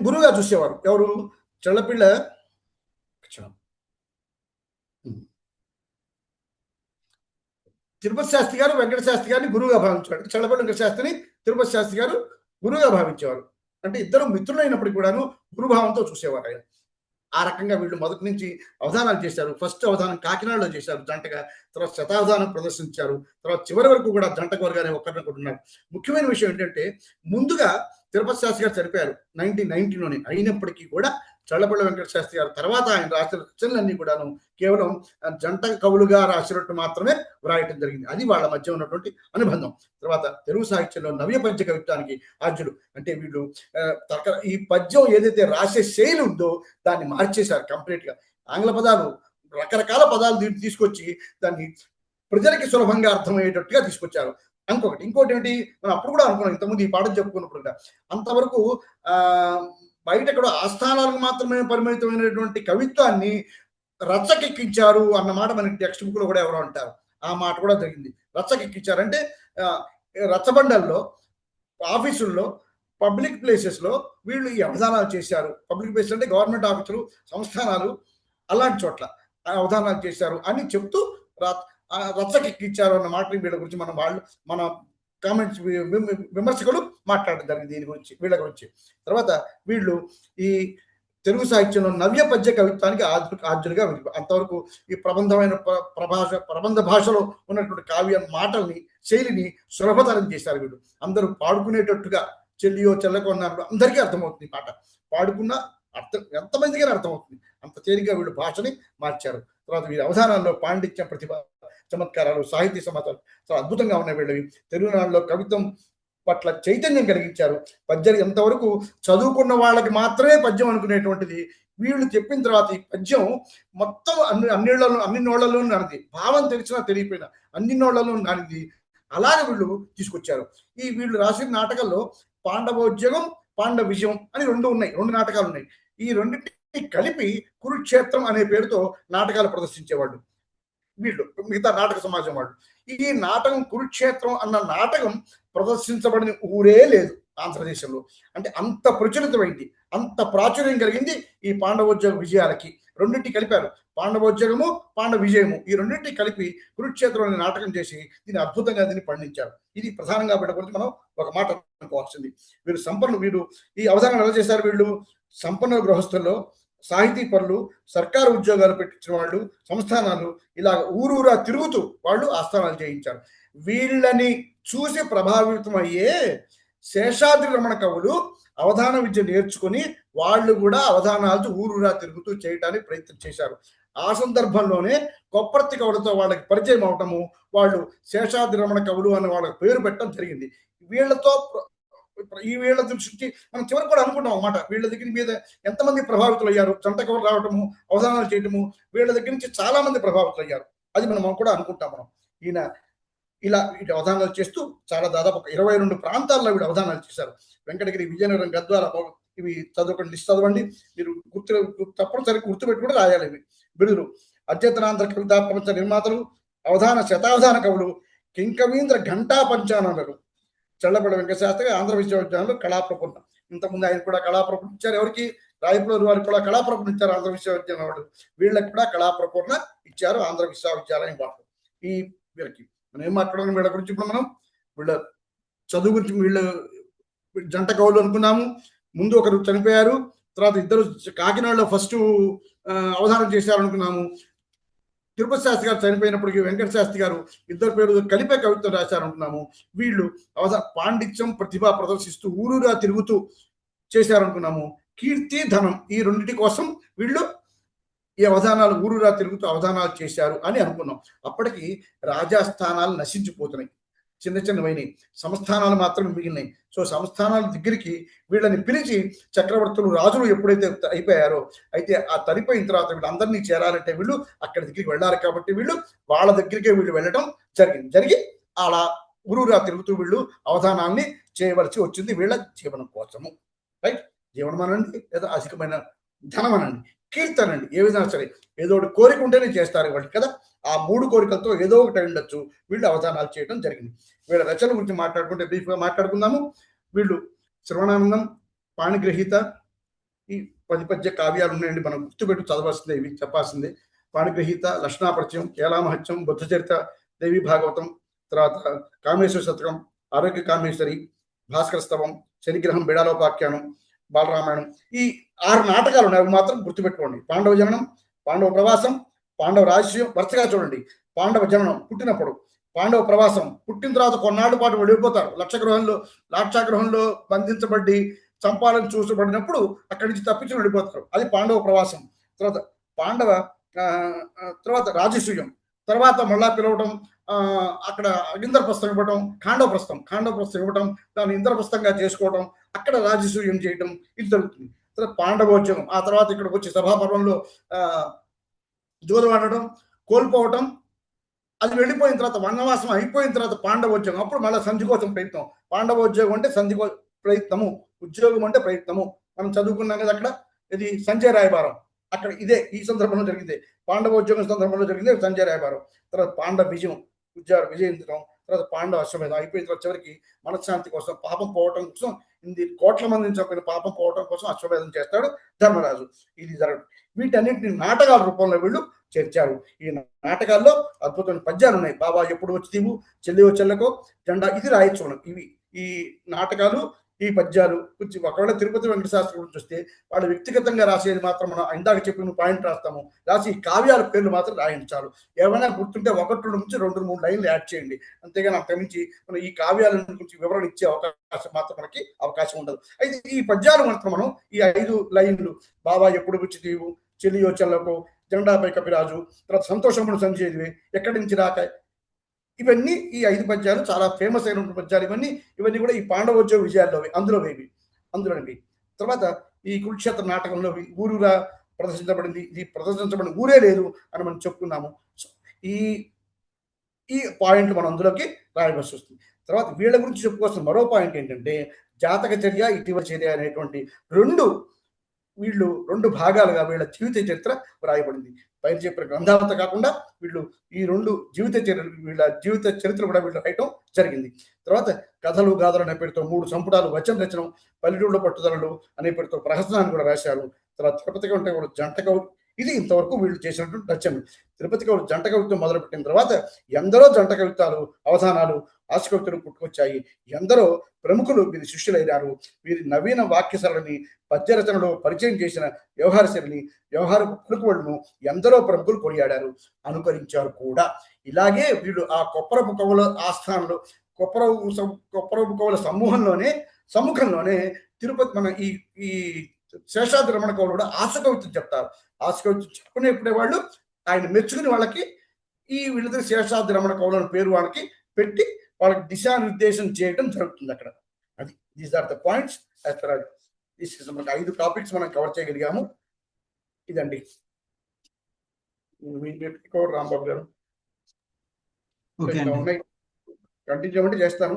గురువుగా చూసేవారు. ఎవరు? చల్లపిల్ల తిరుపతి శాస్త్రి గారు వెంకట శాస్త్రి గారిని గురువుగా భావించేవాడు. చల్లపల్లి వెంకట శాస్త్రిని తిరుపతి శాస్త్రి గారు గురువుగా భావించేవారు. అంటే ఇద్దరు మిత్రులైనప్పటికీ కూడాను గురుభావంతో చూసేవారు ఆయన. ఆ రకంగా వీళ్ళు మొదటి నుంచి అవధానాలు చేశారు. ఫస్ట్ అవధానం కాకినాడలో చేశారు జంటగా, తర్వాత శతావధానం ప్రదర్శించారు. తర్వాత చివరి వరకు కూడా జంట వర్గానే ఒకరినొకరు ఉన్నారు. ముఖ్యమైన విషయం ఏంటంటే ముందుగా తిరుపతి శాస్త్రి గారు చనిపోయారు 1919లోనే. అయినప్పటికీ కూడా చల్లపల్లి వెంకట శాస్త్రి గారు తర్వాత ఆయన రాసిన రచనలన్నీ కూడాను కేవలం జంట కవులుగా రాసినట్టు మాత్రమే వ్రాయటం జరిగింది. అది వాళ్ళ మధ్య ఉన్నటువంటి అనుబంధం. తర్వాత తెలుగు సాహిత్యంలో నవ్య పద్య కవిత్వానికి ఆద్యులు. అంటే వీళ్ళు ఈ పద్యం ఏదైతే రాసే శైలి ఉందో దాన్ని మార్చేశారు కంప్లీట్ గా. ఆంగ్ల పదాలు, రకరకాల పదాలు తీసుకొచ్చి దాన్ని ప్రజలకి సులభంగా అర్థమయ్యేటట్టుగా తీసుకొచ్చారు. ఇంకోటి ఏంటి, మనం అప్పుడు కూడా అనుకున్నాం, ఇంతకుముందు ఈ పాఠం చెప్పుకున్నప్పుడు కూడా, అంతవరకు బయట కూడా ఆస్థానాలకు మాత్రమే పరిమితమైనటువంటి కవిత్వాన్ని రచ్చకెక్కించారు అన్న మాట మనకి టెక్స్ట్ బుక్ లో కూడా ఎవరో అంటారు. ఆ మాట కూడా జరిగింది. రచ్చకెక్కించారంటే రచ్చబండల్లో, ఆఫీసుల్లో, పబ్లిక్ ప్లేసెస్ లో వీళ్ళు ఈ అవధానాలు చేశారు. పబ్లిక్ ప్లేసెస్ అంటే గవర్నమెంట్ ఆఫీసులు, సంస్థానాలు, అలాంటి చోట్ల అవధానాలు చేశారు అని చెప్తూ రచ్చకెక్కించారు అన్న మాట వీళ్ళ గురించి మన కామెంట్స్ విమర్శకులు మాట్లాడడం జరిగింది దీని గురించి, వీళ్ళ గురించి. తర్వాత వీళ్ళు ఈ తెలుగు సాహిత్యంలో నవ్య పద్య కవిత్వానికి ఆద్యులుగా అంతవరకు ఈ ప్రబంధ భాషలో ఉన్నటువంటి కావ్య మాటల్ని, శైలిని సులభతరం చేశారు వీళ్ళు. అందరూ పాడుకునేటట్టుగా, చెల్లియో చెల్లకు అన్నప్పుడు అందరికీ అర్థమవుతుంది పాట. పాడుకున్న అర్థం ఎంతమందికైనా అర్థమవుతుంది. అంత తేలిగ్గా వీళ్ళు భాషని మార్చారు. తర్వాత వీరి అవధానాల్లో పాండిత్యం, ప్రతిభ, చమత్కారాలు, సాహిత్య సమాచారం చాలా అద్భుతంగా ఉన్నాయి వీళ్ళవి. తెలుగునాడులో కవిత్వం పట్ల చైతన్యం కలిగించారు. పద్యం ఎంతవరకు చదువుకున్న వాళ్ళకి మాత్రమే పద్యం అనుకునేటువంటిది వీళ్ళు చెప్పిన తర్వాత ఈ పద్యం మొత్తం అన్ని నోళ్లలో నానింది. భావం తెలిసినా తెలియపోయినా అన్ని నోళ్లలో నానింది. అలాగే వీళ్ళు తీసుకొచ్చారు. వీళ్ళు రాసిన నాటకాల్లో పాండవోద్యోగం, పాండవ విజయం అని 2 ఉన్నాయి. 2 నాటకాలు ఉన్నాయి. ఈ రెండింటిని కలిపి కురుక్షేత్రం అనే పేరుతో నాటకాలు ప్రదర్శించేవాళ్ళు వీళ్ళు, మిగతా నాటక సమాజం వాళ్ళు. ఈ నాటకం కురుక్షేత్రం అన్న నాటకం ప్రదర్శించబడిన ఊరే లేదు ఆంధ్రదేశంలో. అంటే అంత ప్రచురితమైంది, అంత ప్రాచుర్యం కలిగింది ఈ పాండవోద్యోగ విజయాలకి. రెండింటి కలిపారు, పాండవోద్యోగము, పాండవ విజయము, ఈ రెండింటిని కలిపి కురుక్షేత్రం అనే నాటకం చేసి దీన్ని అద్భుతంగా దీన్ని పండించారు. ఇది ప్రధానంగా వీళ్ళ గురించి మనం ఒక మాట అనుకోవాల్సింది. వీళ్ళు ఈ అవధానం ఎలా చేశారు? వీళ్ళు సంపన్న గృహస్థుల్లో, సాహితీ పనులు, సర్కారు ఉద్యోగాలు పెట్టించిన వాళ్ళు, సంస్థానాలు ఇలా ఊరూరా తిరుగుతూ వాళ్ళు ఆస్థానాలు చేయించారు. వీళ్ళని చూసి ప్రభావితం అయ్యే శేషాద్రి రమణ కవులు అవధాన విద్య నేర్చుకుని వాళ్ళు కూడా అవధానాలు ఊరూరా తిరుగుతూ చేయడానికి ప్రయత్నం చేశారు. ఆ సందర్భంలోనే కొప్పర్తి కవులతో వాళ్ళకి పరిచయం అవటము, వాళ్ళు శేషాద్రి రమణ కవులు అని వాళ్ళకి పేరు పెట్టడం జరిగింది. వీళ్ళతో వీళ్ళ దృష్టి మనం చివరికి కూడా అనుకుంటాం అన్నమాట, వీళ్ళ దగ్గర మీద ఎంతమంది ప్రభావితులు అయ్యారు, జంట కవులు రావటము, అవధానాలు చేయటము, వీళ్ళ దగ్గర నుంచి చాలా మంది ప్రభావితులు అయ్యారు. అది మనం కూడా అనుకుంటాం. మనం ఈయన ఇలా వీటి అవధానాలు చేస్తూ చాలా దాదాపు ఒక 22 ప్రాంతాల్లో వీడు అవధానాలు చేశారు. వెంకటగిరి, విజయనగరం, గద్వాల, ఇవి చదవకండి, లిస్ట్ చదవండి, మీరు తప్పనిసరిగా గుర్తుపెట్టుకుంటే రాయాలి. ఇవి బిరుదులు: అద్యతనాంధ్ర కవితా ప్రపంచ నిర్మాతలు, అవధాన శతావధాన కవులు, కింకవీంద్ర ఘంటా పంచాననులు, చల్లబడి వెంకటశాస్త్రి ఆంధ్ర విశ్వవిద్యాలయంలో కళాప్రపూర్ణ. ఇంతకుముందు ఆయన కూడా కళాప్రపూర్ణ ఇచ్చారు. ఎవరికి? రాయపూర్ వారికి కూడా కళాప్రపూర్ణ ఇచ్చారు ఆంధ్ర విశ్వవిద్యాలయం వాళ్ళు. వీళ్ళకి కూడా కళాప్రపూర్ణ ఇచ్చారు ఆంధ్ర విశ్వవిద్యాలయం వాళ్ళు. ఈ వీళ్ళకి మనం ఏం మాట్లాడాలి వీళ్ళ గురించి? ఇప్పుడు మనం వీళ్ళ చదువు గురించి, వీళ్ళ జంట కవులు అనుకున్నాము. ముందు ఒకరు చనిపోయారు, తర్వాత ఇద్దరు కాకినాడలో ఫస్ట్ అవధానం చేశారు అనుకున్నాము. తిరుపతి శాస్త్రి గారు చనిపోయినప్పటికీ వెంకట శాస్త్రి గారు ఇద్దరు పేరు కలిపే కవిత్వం రాశారు అనుకున్నాము. వీళ్ళు పాండిత్యం, ప్రతిభ ప్రదర్శిస్తూ ఊరూరా తిరుగుతూ చేశారనుకున్నాము. కీర్తి, ధనం, ఈ రెండింటి కోసం వీళ్ళు ఈ అవధానాలు ఊరూరా తిరుగుతూ అవధానాలు చేశారు అని అనుకున్నాం. అప్పటికి రాజాస్థానాలు నశించిపోతున్నాయి, చిన్న చిన్నవైనవి, సంస్థానాలు మాత్రం మిగిలినాయి. సో సంస్థానాల దగ్గరికి వీళ్ళని పిలిచి చక్రవర్తులు, రాజులు ఎప్పుడైతే అయిపోయారో, అయితే ఆ తరిపోయిన తర్వాత వీళ్ళందరినీ చేరాలంటే వీళ్ళు అక్కడి దగ్గరికి వెళ్ళాలి. కాబట్టి వీళ్ళు వాళ్ళ దగ్గరికే వీళ్ళు వెళ్ళడం జరిగి అలా ఊరూరా తిరుగుతూ వీళ్ళు అవధానాన్ని చేయవలసి వచ్చింది వీళ్ళ జీవనం కోసము. రైట్? జీవనం అనండి, లేదా అధికమైన ధనం అనండి, కీర్తనండి, ఏ విధంగా సరే ఏదో ఒకటి కోరిక ఉంటేనే చేస్తారు వాళ్ళు కదా. ఆ 3 కోరికలతో ఏదో ఒకటి ఉండొచ్చు వీళ్ళు అవధానాలు చేయడం జరిగింది. వీళ్ళ రచనల గురించి మాట్లాడుకుంటే బ్రీఫ్గా మాట్లాడుకుందాము. వీళ్ళు శ్రవణానందం, పాణిగ్రహీత, ఈ 10 పద్య కావ్యాలు ఉన్నాయండి, మనం గుర్తుపెట్టు చదవాల్సిందే, ఇవి చెప్పాల్సిందే. పాణిగ్రహీత, లక్షణాపరిచయం, కేలామహత్యం, బుద్ధచరిత, దేవి భాగవతం, తర్వాత కామేశ్వర శతకం, ఆరోగ్య కామేశ్వరి, భాస్కర స్తవం, శనిగ్రహం, బిడాలోపాఖ్యానం, బాలరామాయణం, ఈ 6 నాటకాలు ఉన్నాయి. అవి మాత్రం గుర్తుపెట్టుకోండి. పాండవ జననం, పాండవ ప్రవాసం, పాండవ రహస్యం, వరుసగా చూడండి. పాండవ జననం పుట్టినప్పుడు, పాండవ ప్రవాసం పుట్టిన తర్వాత కొన్నాళ్ళ పాటు వెళ్ళిపోతారు, లాక్షాగృహంలో బంధించబడి చంపాలని చూసబడినప్పుడు అక్కడి నుంచి తప్పించి వెళ్ళిపోతారు, అది పాండవ ప్రవాసం. తర్వాత రాజసూయం, తర్వాత మళ్ళా పిలవడం, అక్కడ ఇంద్రప్రస్థం ఇవ్వడం, ఖాండవప్రస్థం ఇవ్వడం, దాన్ని ఇంద్రప్రస్థంగా చేసుకోవడం, అక్కడ రాజసూయం చేయడం, ఇది జరుగుతుంది. తర్వాత పాండవోద్యమం, ఆ తర్వాత ఇక్కడికి వచ్చి సభాపర్వంలో జూదం ఆడటం, కోల్పోవటం, అది వెళ్ళిపోయిన తర్వాత వనవాసం అయిపోయిన తర్వాత పాండవోద్యోగం, అప్పుడు మళ్ళీ సంధి కోసం ప్రయత్నం. పాండవోద్యోగం అంటే సంధి ప్రయత్నము, ఉద్యోగం అంటే ప్రయత్నము. మనం చదువుకున్నాం కదా అక్కడ, ఇది సంజయ్ రాయబారం, అక్కడ ఇదే ఈ సందర్భంలో జరిగింది. పాండవోద్యోగం సందర్భంలో జరిగింది సంజయ్ రాయబారం. తర్వాత పాండవ విజయం, విజయించడం, తర్వాత పాండవ అశ్వమేధం అయిపోయిన తర్వాత చివరికి మనశ్శాంతి కోసం, పాపం పోవటం కోసం, ఇది కోట్ల మందిని చంపిన పాపం పోవటం కోసం అశ్వమేధం చేస్తాడు ధర్మరాజు. ఇది జరగదు. వీటన్నిటిని నాటకాల రూపంలో వీళ్ళు చేర్చారు. ఈ నాటకాల్లో అద్భుతమైన పద్యాలు ఉన్నాయి. బాబా ఎప్పుడు వచ్చి తీవు, చెల్లి చెల్లకో జెండా, ఇది రాయొచ్చు. ఇవి ఈ నాటకాలు, ఈ పద్యాలు గురించి ఒకవేళ తిరుపతి వెంకట శాస్త్రి గురించి వస్తే వాళ్ళు వ్యక్తిగతంగా రాసేది మాత్రం మనం ఇందాక చెప్పిన పాయింట్ రాస్తాము, రాసి ఈ కావ్యాల పేర్లు మాత్రం రాయించాలి. ఏమైనా గుర్తుంటే 1-2 నుంచి 2-3 లైన్లు యాడ్ చేయండి, అంతేగాని అంతకుమించి మనం ఈ కావ్యాల గురించి వివరణ ఇచ్చే అవకాశం మాత్రం మనకి అవకాశం ఉండదు. అయితే ఈ పద్యాలు మాత్రం మనం ఈ 5 లైన్లు, బాబా ఎప్పుడు వచ్చి తీవు, చెల్లియో చెల్లకు, జెండాపై కపిరాజు, తర్వాత సంతోషమును సంచేదివి, ఎక్కడి నుంచి రాక, ఇవన్నీ ఈ 5 పద్యాలు చాలా ఫేమస్ అయినటువంటి పద్యాలు. ఇవన్నీ కూడా ఈ పాండవోద్యోగ విజయాల్లో అందులోనివి. తర్వాత ఈ కురుక్షేత్ర నాటకంలో ఊరుగా ప్రదర్శించబడింది. ఇది ప్రదర్శించబడిన ఊరే లేదు అని మనం చెప్పుకున్నాము. ఈ పాయింట్ మనం అందులోకి రాయవలసి వస్తుంది. తర్వాత వీళ్ళ గురించి చెప్పుకోవాల్సిన మరో పాయింట్ ఏంటంటే, జాతక చర్య, ఇటీవల చర్య అనేటువంటి రెండు భాగాలుగా వీళ్ళ జీవిత చరిత్ర వ్రాయబడింది. పైన చెప్పిన గ్రంథాలతో కాకుండా వీళ్ళు ఈ 2 వీళ్ళ జీవిత చరిత్ర కూడా వీళ్ళు రాయటం జరిగింది. తర్వాత కథలు గాథలు అనే పేరుతో 3 సంపుటాలు, వచన రచనం, పల్లెటూళ్ళ పట్టుదలలు అనే పేరుతో ప్రహసనాన్ని కూడా రాశారు. తర్వాత తిరుపతి కవులు జంట కవులు, ఇది ఇంతవరకు వీళ్ళు చేసినటువంటి రచనలు. తిరుపతి కవులు జంట కవిత్వం మొదలుపెట్టిన తర్వాత ఎందరో జంట కవిత్వాలు, అవధానాలు ఆశకవితలు పుట్టుకొచ్చాయి. ఎందరో ప్రముఖులు వీరి శిష్యులైనారు. వీరి నవీన వాక్య సరళిని, పద్య రచనలో పరిచయం చేసిన వ్యవహార శైలిని, వ్యవహార పలుకుబడులను ఎందరో ప్రముఖులు కొనియాడారు, అనుకరించారు కూడా. ఇలాగే వీళ్ళు ఆ కొప్పరపు కవుల ఆస్థానంలో కొప్పరపు కవుల సమ్ముఖంలోనే తిరుపతి మన ఈ శేషాద్రి రమణ కవులు కూడా ఆశకవిత్వం చెప్తారు. ఆశకవిత్వం చెప్పుకునేప్పుడే వాళ్ళు ఆయన మెచ్చుకుని వాళ్ళకి వీళ్ళిద్దరు శేషాద్రి రమణ కవులు అనే పేరు వాళ్ళకి పెట్టి వాళ్ళకి దిశానిర్దేశం చేయడం జరుగుతుంది అక్కడ. అది దీస్ ఆర్ ద పాయింట్స్. మనకి 5 టాపిక్స్ మనం కవర్ చేయగలిగాము. ఇదండి రాంబాబు గారు. ఓకే అండి. కంటిన్యూ చేయమంటే చేస్తాను.